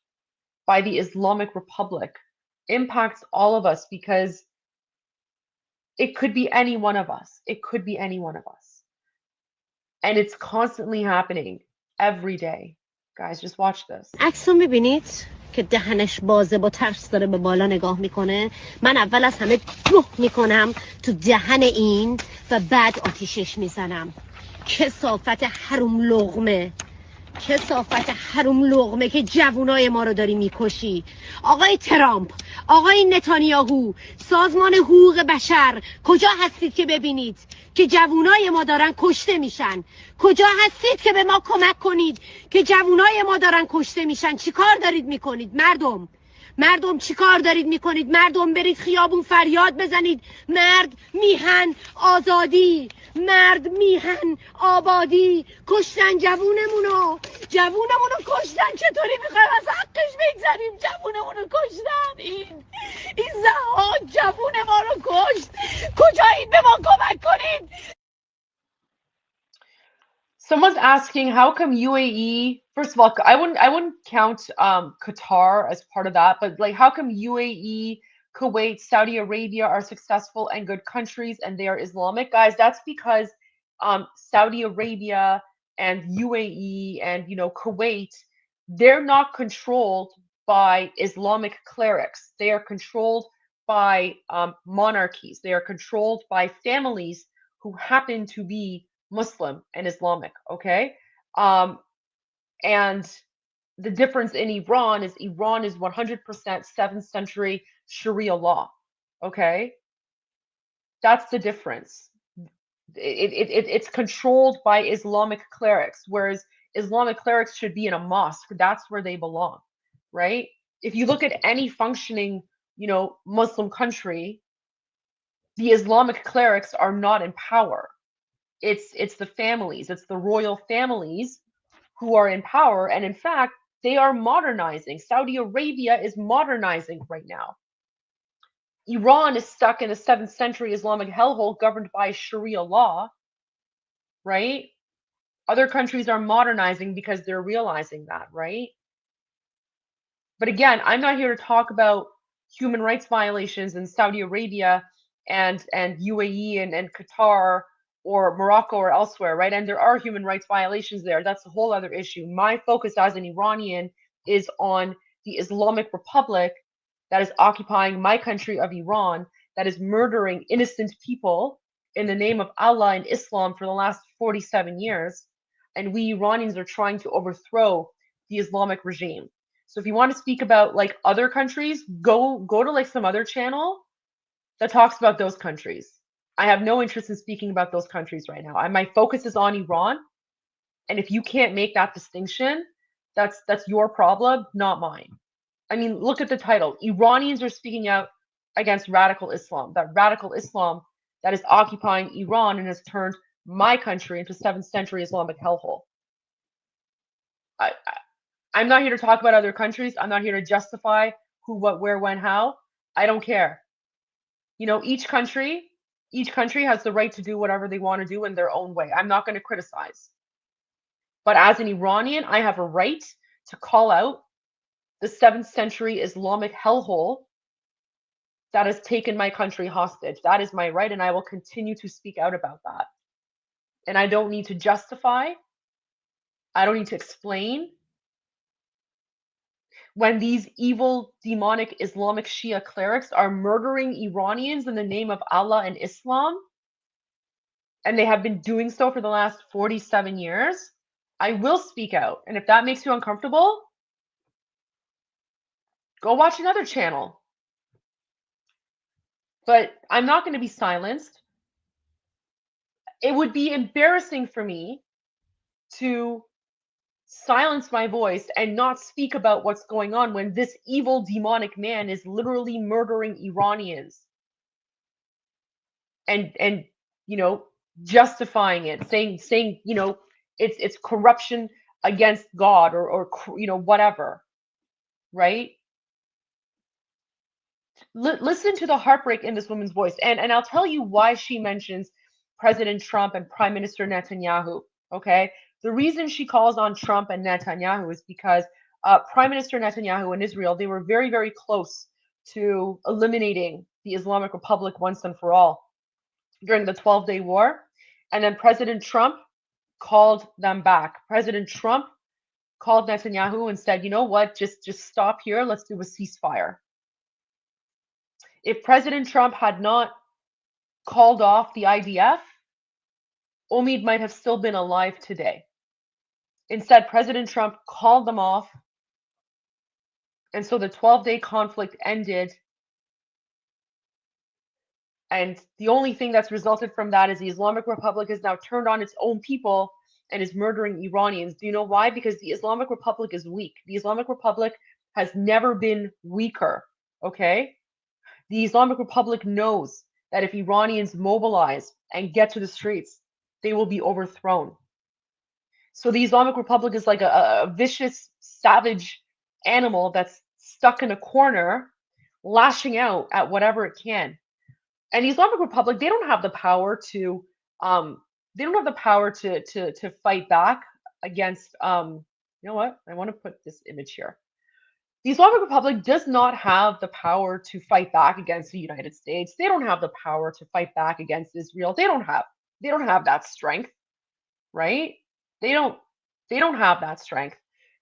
by the Islamic Republic impacts all of us, because it could be any one of us. It could be any one of us. And it's constantly happening every day. Guys, just watch this. عکسو میبینید که دهنش بازه، با ترس داره به بالا نگاه میکنه. من اول از همه گوه میکنم تو دهن این و بعد آتیشش میزنم. کثافت حروم لقمه، کثافت حروم لقمه که جوونای ما رو داری میکشی. آقای ترامپ، آقای نتانیاهو، سازمان حقوق بشر، کجا هستید که ببینید که جوونای ما دارن کشته میشن؟ کجا هستید که به ما کمک کنید که جوونای ما دارن کشته میشن؟ چی کار دارید میکنید مردم چی کار دارید میکنید؟ مردم برید خیابون فریاد بزنید مرد میهن آزادی، مرد میهن آبادی. کشتن جوونمونو کشتن. چطوری میخوایم از حقش بگذاریم؟ جوونمونو کشتن. این زهاد جوون ما رو کشت. کجایید؟ به ما کمک کنید. Someone's asking, how come UAE, first of all, I wouldn't count Qatar as part of that, but like, how come UAE, Kuwait, Saudi Arabia are successful and good countries and they are Islamic? Guys, that's because Saudi Arabia and UAE and Kuwait, they're not controlled by Islamic clerics. They are controlled by monarchies. They are controlled by families who happen to be Muslim and Islamic, okay? And the difference in Iran is 100% 7th century Sharia law, okay? That's the difference. It's controlled by Islamic clerics, whereas Islamic clerics should be in a mosque. That's where they belong, right? If you look at any functioning, Muslim country, the Islamic clerics are not in power. It's the families, it's the royal families who are in power, and in fact, they are modernizing. Saudi Arabia is modernizing right now. Iran is stuck in a 7th century Islamic hellhole governed by Sharia law, right? Other countries are modernizing because they're realizing that, right? But again, I'm not here to talk about human rights violations in Saudi Arabia and UAE and Qatar or Morocco or elsewhere, right? And there are human rights violations there. That's a whole other issue. My focus as an Iranian is on the Islamic Republic that is occupying my country of Iran, that is murdering innocent people in the name of Allah and Islam for the last 47 years. And we Iranians are trying to overthrow the Islamic regime. So if you want to speak about like other countries, go to like some other channel that talks about those countries. I have no interest in speaking about those countries right now. My focus is on Iran, and if you can't make that distinction, that's your problem, not mine. I mean, look at the title. Iranians are speaking out against radical Islam. That radical Islam that is occupying Iran and has turned my country into 7th century Islamic hellhole. I'm not here to talk about other countries. I'm not here to justify who, what, where, when, how. I don't care. Each country has the right to do whatever they want to do in their own way. I'm not going to criticize. But as an Iranian, I have a right to call out the 7th century Islamic hellhole that has taken my country hostage. That is my right, and I will continue to speak out about that. And I don't need to justify. I don't need to explain. When these evil, demonic Islamic Shia clerics are murdering Iranians in the name of Allah and Islam, and they have been doing so for the last 47 years, I will speak out. And if that makes you uncomfortable, go watch another channel. But I'm not going to be silenced. It would be embarrassing for me to silence my voice and not speak about what's going on when this evil demonic man is literally murdering Iranians and justifying it, saying it's corruption against God or whatever, right? Listen to the heartbreak in this woman's voice, and I'll tell you why she mentions President Trump and Prime Minister Netanyahu. Okay, the reason she calls on Trump and Netanyahu is because Prime Minister Netanyahu and Israel, they were very, very close to eliminating the Islamic Republic once and for all during the 12-day war. And then President Trump called them back. President Trump called Netanyahu and said, you know what, just stop here. Let's do a ceasefire. If President Trump had not called off the IDF, Omid might have still been alive today. Instead, President Trump called them off, and so the 12-day conflict ended. And the only thing that's resulted from that is the Islamic Republic has now turned on its own people and is murdering Iranians. Do you know why? Because the Islamic Republic is weak. The Islamic Republic has never been weaker, okay? The Islamic Republic knows that if Iranians mobilize and get to the streets, they will be overthrown. So the Islamic Republic is like a vicious, savage animal that's stuck in a corner, lashing out at whatever it can. And the Islamic Republic, they don't have the power to fight back against you know what? I want to put this image here. The Islamic Republic does not have the power to fight back against the United States. They don't have the power to fight back against Israel. They don't have that strength, right? They don't have that strength.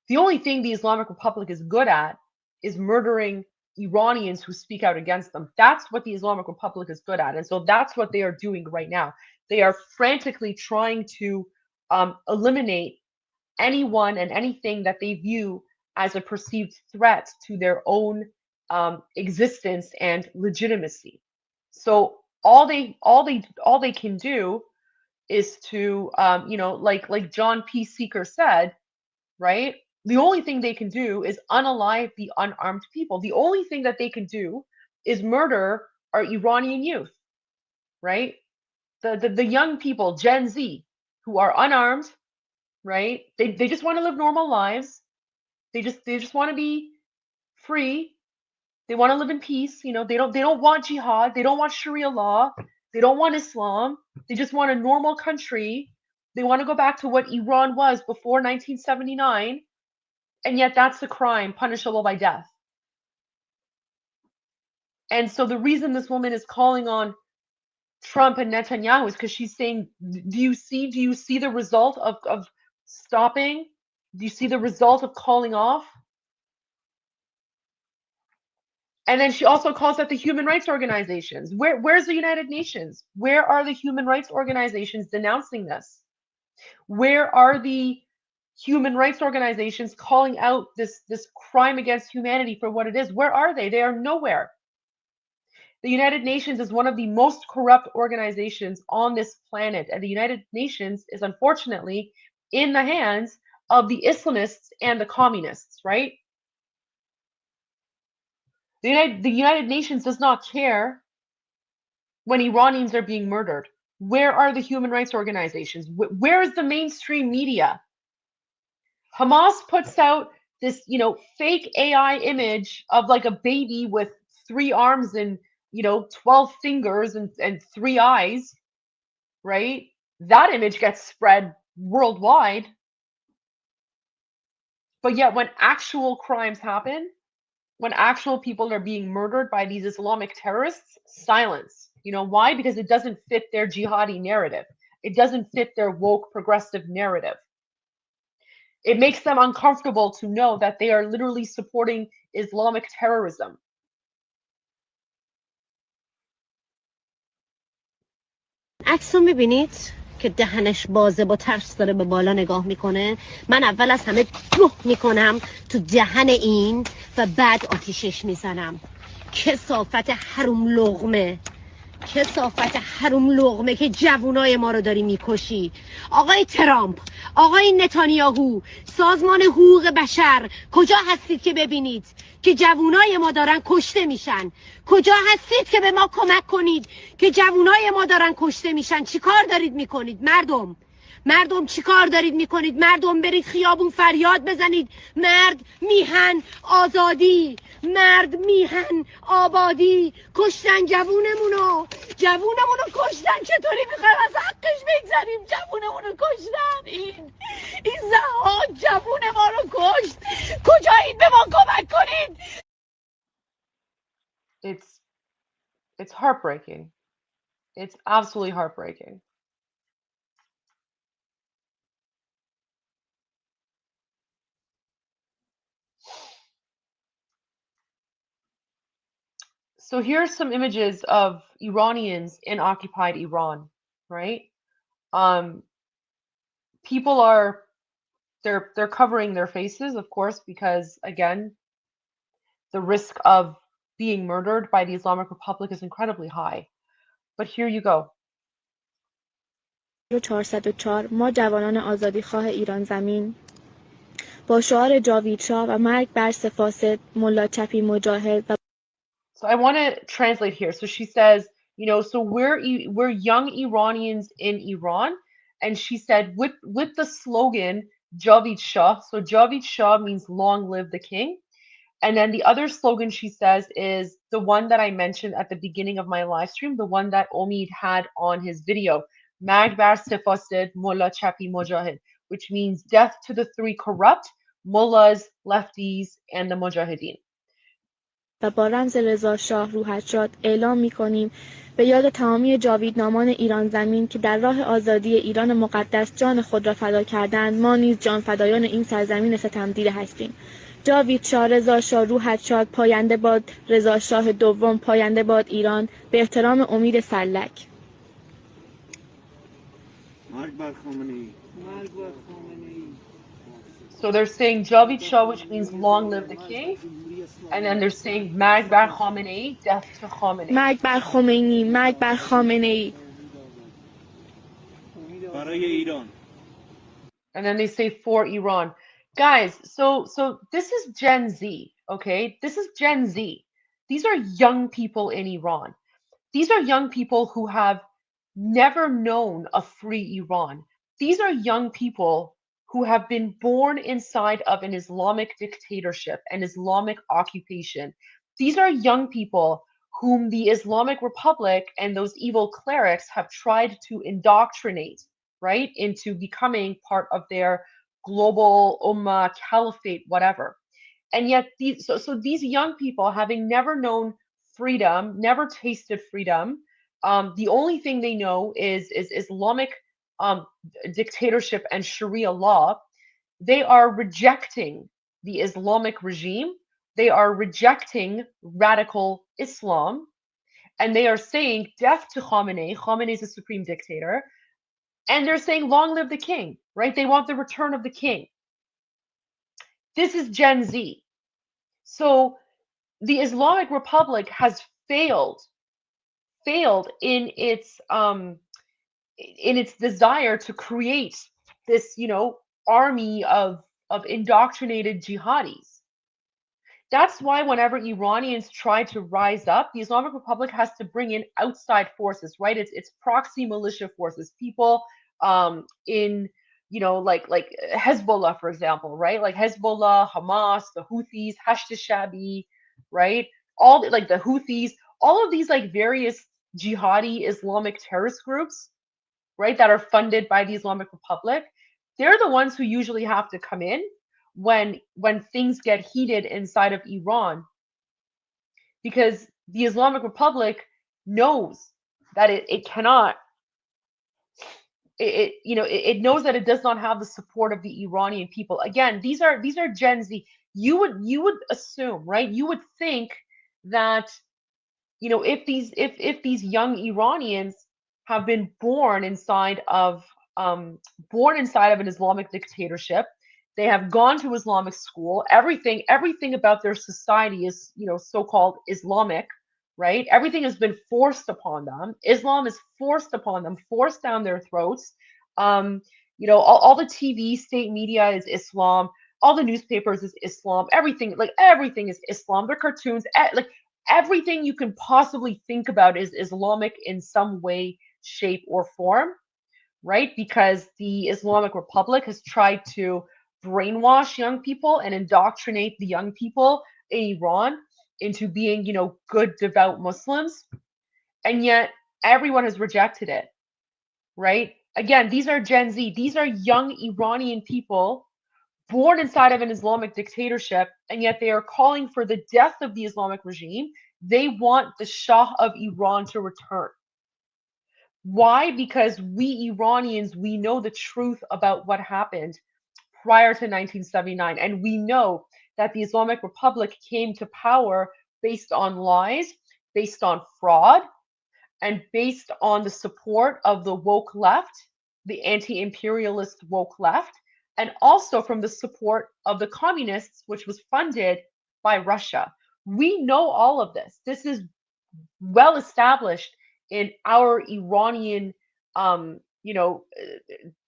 The only thing the Islamic Republic is good at is murdering Iranians who speak out against them. That's what the Islamic Republic is good at. And so that's what they are doing right now. They are frantically trying to eliminate anyone and anything that they view as a perceived threat to their own existence and legitimacy. So all they can do is to, like John P. Seeker said, right? The only thing they can do is unalive the unarmed people. The only thing that they can do is murder our Iranian youth, right? The young people, Gen Z, who are unarmed, right? They just want to live normal lives. They just want to be free. They want to live in peace. They don't want jihad. They don't want Sharia law. They don't want Islam. They just want a normal country. They want to go back to what Iran was before 1979, and yet that's a crime punishable by death. And so the reason this woman is calling on Trump and Netanyahu is because she's saying, do you see the result of stopping? Do you see the result of calling off? And then she also calls out the human rights organizations. Where's the United Nations? Where are the human rights organizations denouncing this? Where are the human rights organizations calling out this crime against humanity for what it is? Where are they? They are nowhere. The United Nations is one of the most corrupt organizations on this planet, and the United Nations is unfortunately in the hands of the Islamists and the communists, right? The United Nations does not care when Iranians are being murdered. Where are the human rights organizations? Where is the mainstream media? Hamas puts out this, fake AI image of like a baby with 3 arms and, 12 fingers and 3 eyes, right? That image gets spread worldwide. But yet when actual crimes happen, when actual people are being murdered by these Islamic terrorists, silence. You know why? Because it doesn't fit their jihadi narrative. It doesn't fit their woke progressive narrative. It makes them uncomfortable to know that they are literally supporting Islamic terrorism. عکس رو میبینید که دهنش بازه با ترس داره به بالا نگاه میکنه. من اول از همه میکنم تو دهن این و بعد آتیشش میزنم. کثافت حروم لقمه، کثافت حروم لقمه که جوونای ما رو داری میکشی. آقای ترامپ، آقای نتانیاهو، سازمان حقوق بشر، کجا هستید که ببینید که جوونای ما دارن کشته میشن؟ کجا هستید که به ما کمک کنید که جوونای ما دارن کشته میشن؟ چی کار دارید میکنید مردم چی کار دارید میکنید؟ مردم برید خیابون فریاد بزنید مرد میهن آزادی، مرد میهن آبادی. کشتن جوونمونو کشتن. چطوری میخوایم از حقش بگذاریم؟ جوونمونو کشتن. این زهاد جوون ما رو کشت. کجایید؟ به ما کمک کنید. It's heartbreaking. It's absolutely heartbreaking. So here's some images of Iranians in occupied Iran, right? People they're covering their faces, of course, because again, the risk of being murdered by the Islamic Republic is incredibly high. But here you go. 404 ما جوانان آزادیخواه ایران زمین با شعار جاوید شاه و مرگ بر سفاسد ملا چپی مجاهد و So I want to translate here. So she says, so we're young Iranians in Iran, and she said with the slogan Javid Shah. So Javid Shah means long live the king. And then the other slogan she says is the one that I mentioned at the beginning of my live stream, the one that Omid had on his video, Mag bar Sefasid Mullah Chapi Mujahid, which means death to the 3 corrupt mullahs, lefties, and the mujahideen. و با رمز رضا شاه روحت شاد اعلام می‌کنیم به یاد تمامی جاویدنامان ایران زمین که در راه آزادی ایران مقدس جان خود را فدا کردند، ما نیز جان فدایان این سرزمین ستمدیده هستیم. جاوید شاه، رضا شاه روحت شاد، پاینده باد رضا شاه دوم، پاینده باد ایران. به احترام امید سرلک. مرگ بر خامنه‌ای. So they're saying Javid Shah, which means long live the king, and then they're saying Mag bar Khamenei, death to Khamenei. مرگ بر خمینی، مرگ بر خامنه‌ای. And then they say for Iran. Guys, so this is Gen Z, okay? This is Gen Z. These are young people in Iran. These are young people who have never known a free Iran. These are young people who have been born inside of an Islamic dictatorship, an Islamic occupation. These are young people whom the Islamic Republic and those evil clerics have tried to indoctrinate, right, into becoming part of their global ummah caliphate, whatever. And yet so these young people, having never known freedom, never tasted freedom, the only thing they know is Islamic um, dictatorship and Sharia law. They are rejecting the Islamic regime. They are rejecting radical Islam, and they are saying death to Khamenei. Khamenei is a supreme dictator, and they're saying long live the king. Right? They want the return of the king. This is Gen Z. So the Islamic Republic has failed in its desire to create this, army of indoctrinated jihadis. That's why whenever Iranians try to rise up, the Islamic Republic has to bring in outside forces, right? It's proxy militia forces, people in like Hezbollah, for example, right? Like Hezbollah, Hamas, the Houthis, Hashd Shabi, right? All like the Houthis, all of these like various jihadi Islamic terrorist groups, right, that are funded by the Islamic Republic, they're the ones who usually have to come in when things get heated inside of Iran, because the Islamic Republic knows that it cannot it knows that it does not have the support of the Iranian people. Again, these are Gen Z. You would assume, right? You would think that if these young Iranians have been born inside of an Islamic dictatorship, they have gone to Islamic school. Everything about their society is so-called Islamic, right? Everything has been forced upon them. Islam is forced upon them, forced down their throats. All the TV state media is Islam. All the newspapers is Islam. Everything is Islam. Their cartoons, like everything you can possibly think about is Islamic in some way, shape, or form, right? Because the Islamic Republic has tried to brainwash young people and indoctrinate the young people in Iran into being, good, devout Muslims. And yet everyone has rejected it, right? Again, these are Gen Z. These are young Iranian people born inside of an Islamic dictatorship, and yet they are calling for the death of the Islamic regime. They want the Shah of Iran to return. Why? Because we Iranians, we know the truth about what happened prior to 1979, and we know that the Islamic Republic came to power based on lies, based on fraud, and based on the support of the woke left, the anti-imperialist woke left, and also from the support of the communists, which was funded by Russia. We know all of this. This is well established in our Iranian,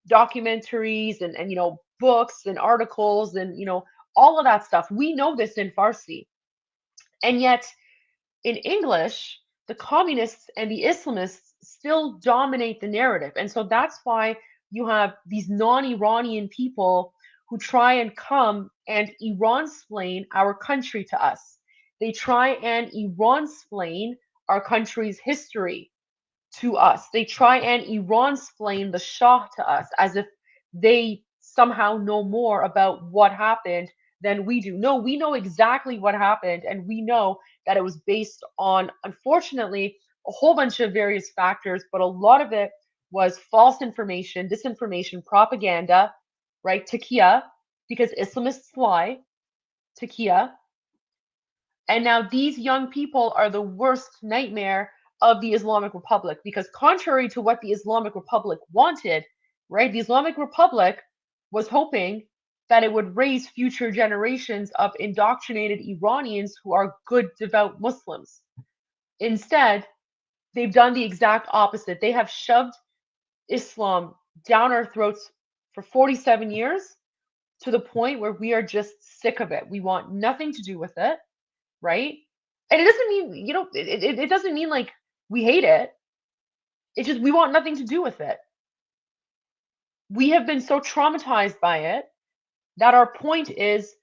documentaries and books and articles and all of that stuff. We know this in Farsi, and yet in English, the communists and the Islamists still dominate the narrative. And so that's why you have these non-Iranian people who try and come and Iran-splain our country to us. They try and Iran-splain our country's history to us. They try and Iran-splain the Shah to us as if they somehow know more about what happened than we do. No, we know exactly what happened, and we know that it was based on, unfortunately, a whole bunch of various factors, but a lot of it was false information, disinformation, propaganda, right? Takia, because Islamists lie, takia. And now these young people are the worst nightmare of the Islamic Republic, because contrary to what the Islamic Republic wanted, right? The Islamic Republic was hoping that it would raise future generations of indoctrinated Iranians who are good, devout Muslims. Instead, they've done the exact opposite. They have shoved Islam down our throats for 47 years to the point where we are just sick of it. We want nothing to do with it, right? And it doesn't mean, it doesn't mean like we hate it. It's just we want nothing to do with it. We have been so traumatized by it that our point is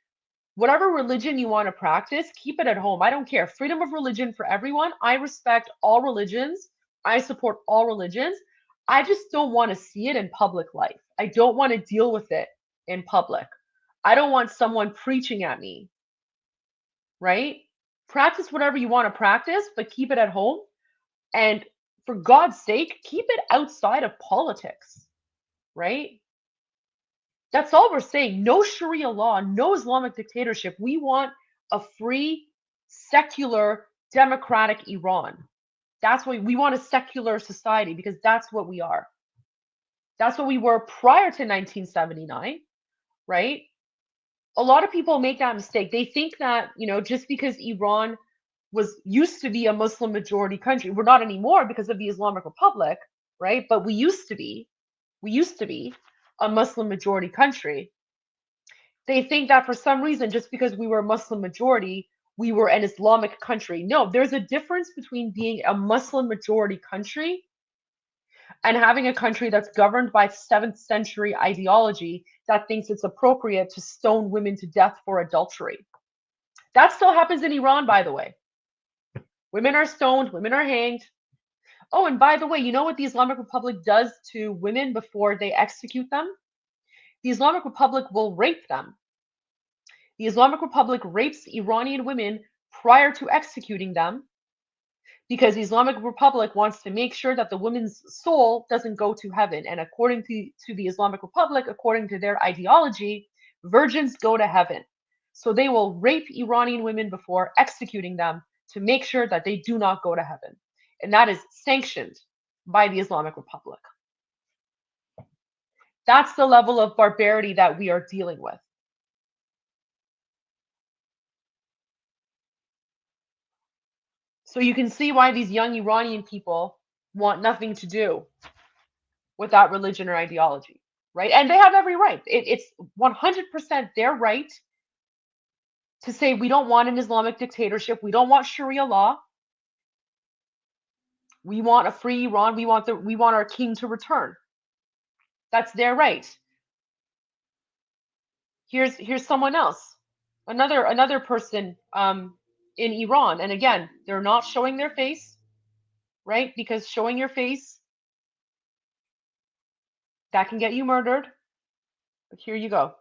whatever religion you want to practice, keep it at home. I don't care. Freedom of religion for everyone. I respect all religions. I support all religions. I just don't want to see it in public life. I don't want to deal with it in public. I don't want someone preaching at me, right? Practice whatever you want to practice, but keep it at home. And for God's sake, keep it outside of politics, right? That's all we're saying. No Sharia law, no Islamic dictatorship. We want a free, secular, democratic Iran. That's what we want, a secular society, because that's what we are. That's what we were prior to 1979, right? A lot of people make that mistake. They think that, just because Iran used to be a Muslim majority country, we're not anymore because of the Islamic Republic, right? But we used to be a Muslim majority country. They think that for some reason, just because we were a Muslim majority, we were an Islamic country. No, there's a difference between being a Muslim majority country and having a country that's governed by 7th century ideology that thinks it's appropriate to stone women to death for adultery. That still happens in Iran, by the way. Women are stoned, women are hanged. Oh, and by the way, you know what the Islamic Republic does to women before they execute them? The Islamic Republic will rape them. The Islamic Republic rapes Iranian women prior to executing them because the Islamic Republic wants to make sure that the woman's soul doesn't go to heaven. And according to the Islamic Republic, according to their ideology, virgins go to heaven. So they will rape Iranian women before executing them to make sure that they do not go to heaven. And that is sanctioned by the Islamic Republic. That's the level of barbarity that we are dealing with. So you can see why these young Iranian people want nothing to do with that religion or ideology, right? And they have every right. It's 100% their right to say we don't want an Islamic dictatorship. We don't want Sharia law. We want a free Iran. We want our king to return. That's their right. Here's someone else, another person in Iran, and again, they're not showing their face, right? Because showing your face, that can get you murdered. But here you go.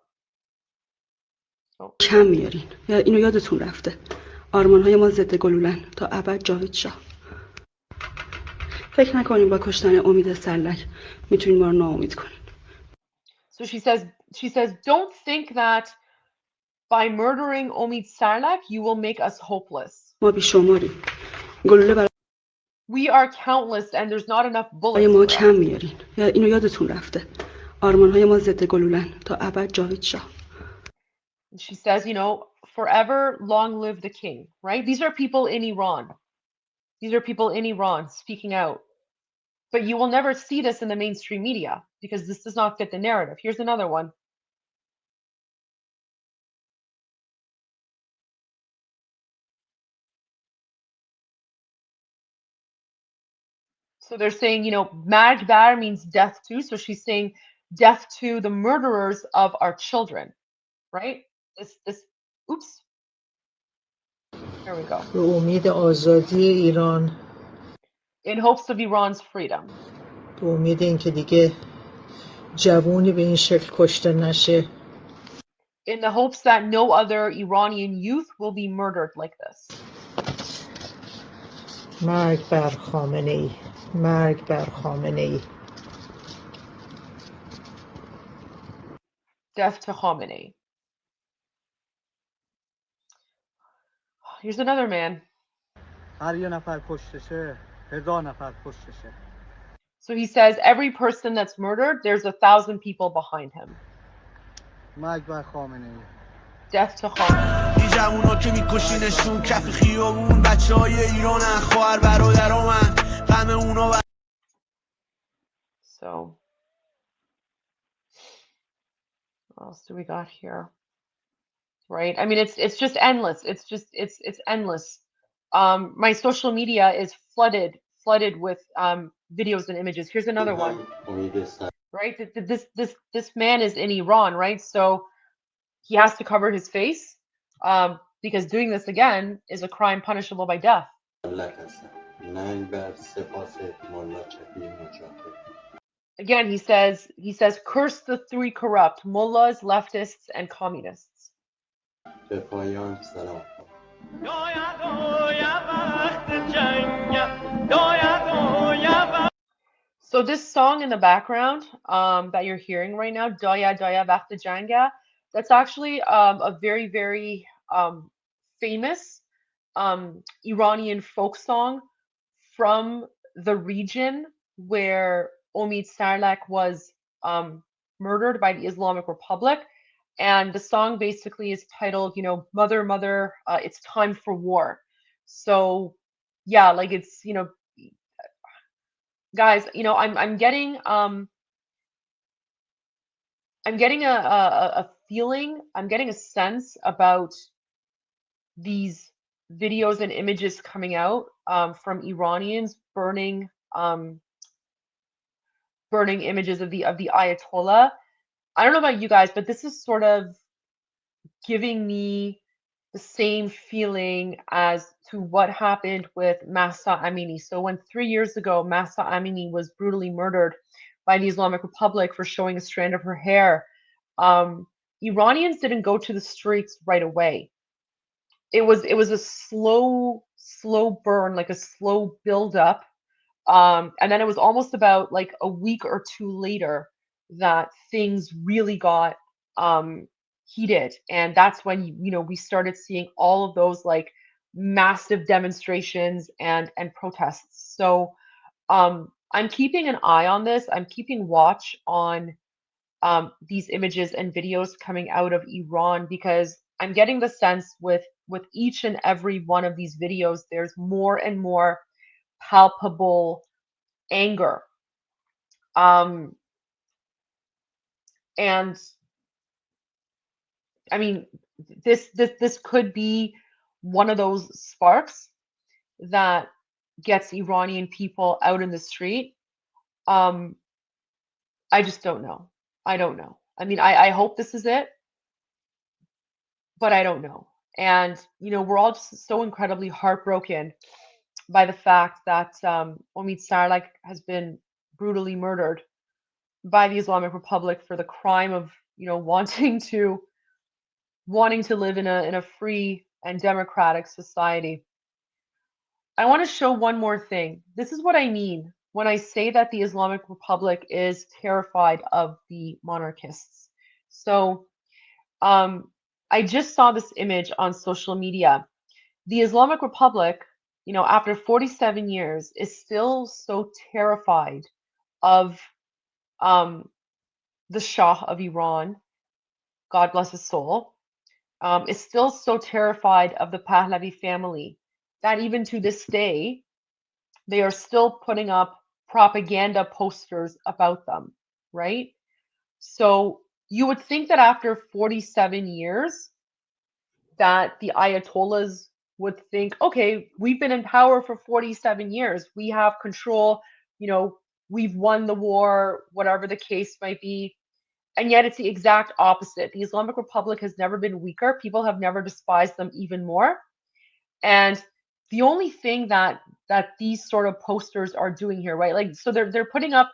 کم میارین. اینو یادتون رفته. آرمان‌های ما ضد گلولن تا ابد جاوید شاه. فکر نکنیم با کشتن امید سرلک میتونین ما رو ناامید کنین. So she says, don't think that by murdering Omid Sarlak, you will make us hopeless. ما بیشماریم. گلوله برای We are countless and there's not enough bullets. ما کم میارین. اینو یادتون رفته. آرمان‌های ما ضد گلولن تا ابد جاوید شاه. She says, forever long live the king, right? These are people in Iran. These are people in Iran speaking out. But you will never see this in the mainstream media because this does not fit the narrative. Here's another one. So they're saying, Marg Bar means death too. So she's saying death to the murderers of our children, right? Oops. There we go. به امید آزادی ایران. In hopes of Iran's freedom. به امید اینکه دیگه جوونی به این شکل کشته نشه. In the hopes that no other Iranian youth will be murdered like this. مرگ بر خامنه ای. مرگ بر خامنه ای. Death to Khamenei. Here's another man. هر یه نفر کشتشه 1000 نفر کشتشه. So he says every person that's murdered, there's 1,000 people behind him. مرگ بر خامنه ای. Death to Khamenei. این جوونا که میکشینشون کف خیابون بچهای ایرانن خواهر برادرام غم اونا. So What else do we got here? Right? I mean, it's just endless. It's endless. My social media is flooded with videos and images. Here's another one. Right? This man is in Iran, right? So he has to cover his face because doing this again is a crime punishable by death. Again, he says, curse the three corrupt mullahs, leftists, and communists. So this song in the background that you're hearing right now, Doya Doya Vakht Janga, that's actually a very, very famous Iranian folk song from the region where Omid Sarlak was murdered by the Islamic Republic. And the song basically is titled, Mother, Mother, it's time for war. So yeah, like it's, guys, I'm getting a feeling, I'm getting a sense about these videos and images coming out from Iranians burning images of the Ayatollah. I don't know about you guys, but this is sort of giving me the same feeling as to what happened with Mahsa Amini. So when 3 years ago Mahsa Amini was brutally murdered by the Islamic Republic for showing a strand of her hair, Iranians didn't go to the streets right away. It was a slow burn, like a slow build up. And then it was almost about like a week or two later that things really got heated. And that's when, we started seeing all of those like massive demonstrations and protests. So I'm keeping an eye on this. I'm keeping watch on these images and videos coming out of Iran, because I'm getting the sense with each and every one of these videos, there's more and more palpable anger. And I mean, this could be one of those sparks that gets Iranian people out in the street. I just don't know. I don't know. I mean, I hope this is it, but I don't know. And, we're all just so incredibly heartbroken by the fact that Omid Sarlak has been brutally murdered by the Islamic Republic for the crime of, wanting to live in a free and democratic society. I want to show one more thing. This is what I mean when I say that the Islamic Republic is terrified of the monarchists. So, I just saw this image on social media. The Islamic Republic, after 47 years, is still so terrified of the Shah of Iran, God bless his soul, is still so terrified of the Pahlavi family that even to this day, they are still putting up propaganda posters about them, right? So you would think that after 47 years, that the Ayatollahs would think, okay, we've been in power for 47 years. We have control, we've won the war, whatever the case might be. And yet it's the exact opposite. The Islamic Republic has never been weaker. People have never despised them even more. And the only thing that these sort of posters are doing here, right? Like, so they're putting up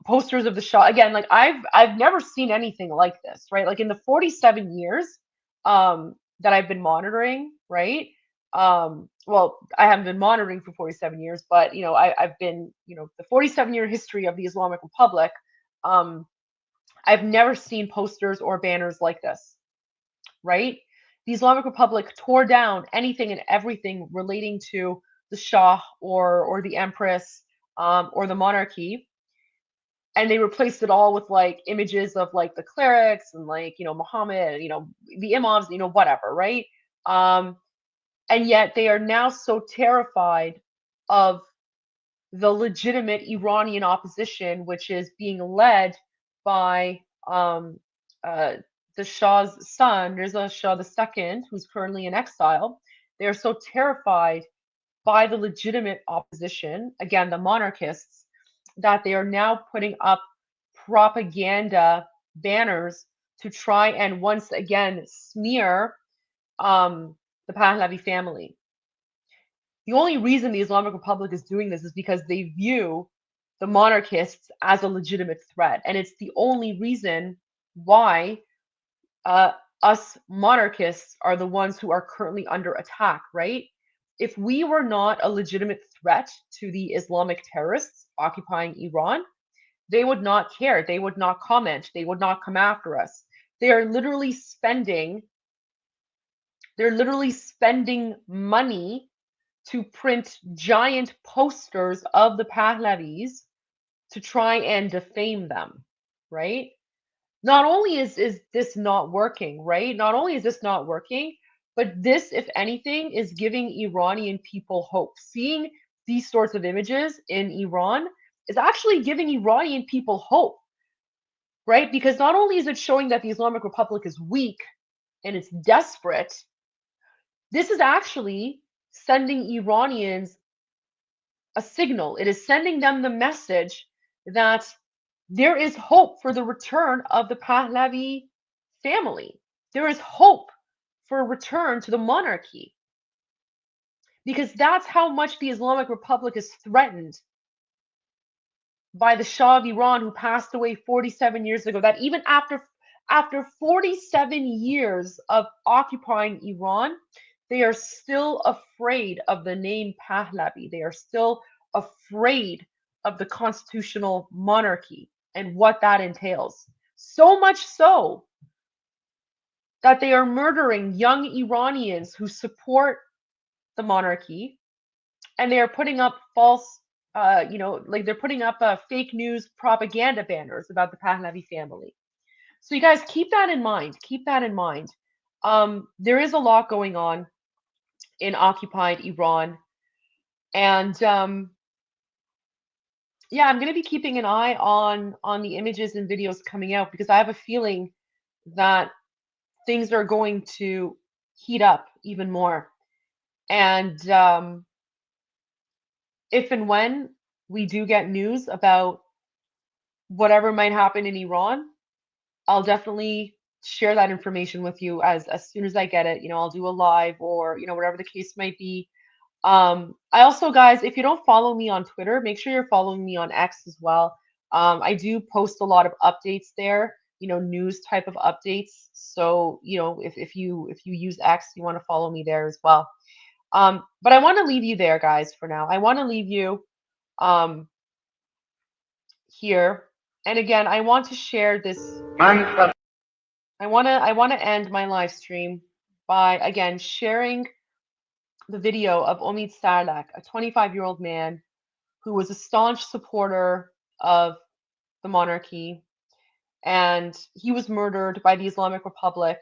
posters of the Shah again. Like I've never seen anything like this, right? Like in the 47 years that I've been monitoring, right? Well, I haven't been monitoring for 47 years, but I've been, the 47-year history of the Islamic Republic. I've never seen posters or banners like this, right? The Islamic Republic tore down anything and everything relating to the Shah or the Empress or the monarchy, and they replaced it all with like images of like the clerics and like Muhammad, the imams, whatever, right? And yet they are now so terrified of the legitimate Iranian opposition, which is being led by the Shah's son, Reza Shah II, who's currently in exile, they are so terrified by the legitimate opposition, again, the monarchists, that they are now putting up propaganda banners to try and once again smear the Pahlavi family. The only reason the Islamic Republic is doing this is because they view the monarchists as a legitimate threat. And it's the only reason why us monarchists are the ones who are currently under attack, right? If we were not a legitimate threat to the Islamic terrorists occupying Iran, they would not care. They would not comment. They would not come after us. They are literally spending money to print giant posters of the Pahlavis to try and defame them, right? Not only is this not working, right? Not only is this not working, but this, if anything, is giving Iranian people hope. Seeing these sorts of images in Iran is actually giving Iranian people hope, right? Because not only is it showing that the Islamic Republic is weak and it's desperate, this is actually sending Iranians a signal. It is sending them the message that there is hope for the return of the Pahlavi family. There is hope for a return to the monarchy. Because that's how much the Islamic Republic is threatened by the Shah of Iran, who passed away 47 years ago, that even after 47 years of occupying Iran, they are still afraid of the name Pahlavi. They are still afraid of the constitutional monarchy and what that entails. So much so that they are murdering young Iranians who support the monarchy, and they are putting up false, they're putting up fake news propaganda banners about the Pahlavi family. So you guys keep that in mind. Keep that in mind. There is a lot going on in occupied Iran, and yeah, I'm going to be keeping an eye on the images and videos coming out, because I have a feeling that things are going to heat up even more. And if and when we do get news about whatever might happen in Iran, I'll definitely share that information with you as soon as I get it. I'll do a live, or whatever the case might be. I also, guys, if you don't follow me on Twitter, make sure you're following me on X as well. I do post a lot of updates there, news type of updates. So, if you use X, you want to follow me there as well. But I want to leave you there, guys, for now. I want to leave you here. And again, I want to share this. I want to end my live stream by, again, sharing the video of Omid Sarlak, a 25-year-old man who was a staunch supporter of the monarchy, and he was murdered by the Islamic Republic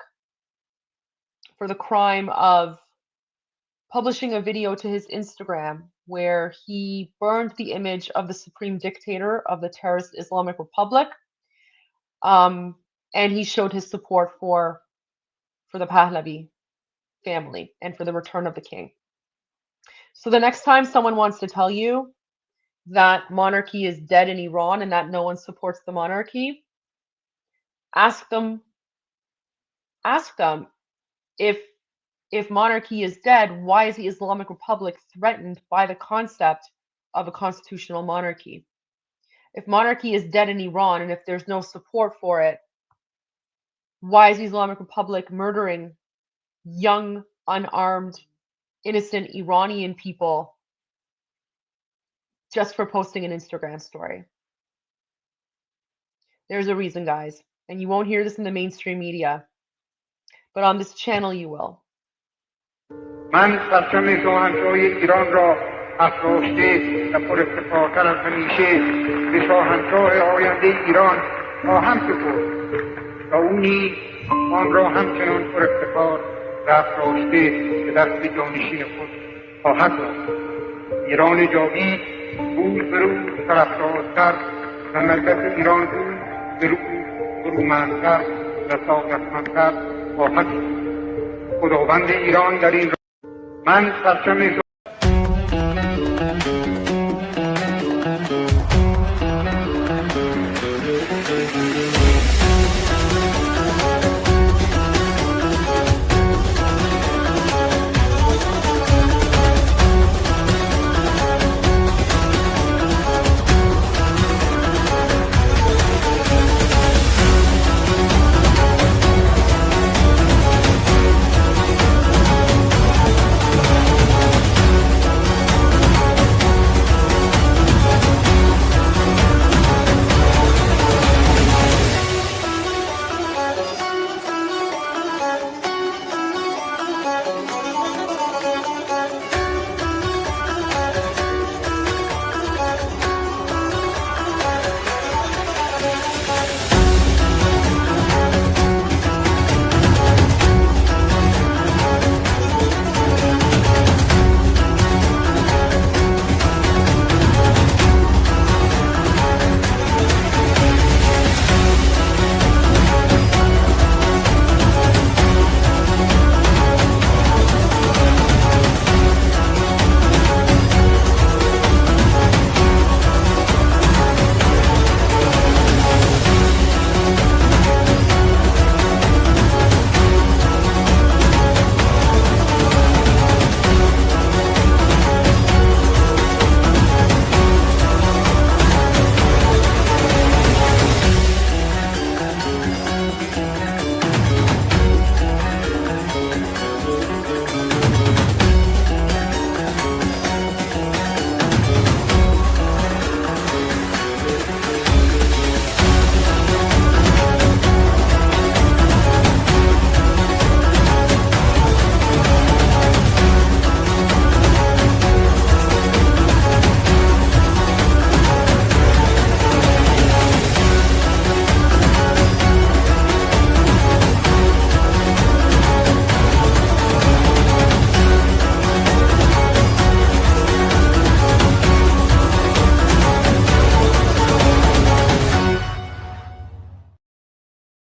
for the crime of publishing a video to his Instagram where he burned the image of the supreme dictator of the terrorist Islamic Republic, and he showed his support for the Pahlavi family and for the return of the king. So the next time someone wants to tell you that monarchy is dead in Iran and that no one supports the monarchy, ask them if monarchy is dead, why is the Islamic Republic threatened by the concept of a constitutional monarchy? If monarchy is dead in Iran and if there's no support for it, why is the Islamic Republic murdering young, unarmed, innocent Iranian people just for posting an Instagram story? There's a reason, guys. And you won't hear this in the mainstream media, but on this channel you will. من پرچم شاهنشاهی ایران را افراشته و پر افتخارتر از همیشه به شاهنشاه آینده ایران خواهم سپرد و او نیز آن را همچنان پر افتخار و افراشته به دست جانشین خود خواهد داد. ایران جاوید روز به روز سرافرازتر و ملت ایران روز به روز برومندتر و سعادتمندتر خواهد شد. خداوند ایران در این من پرچم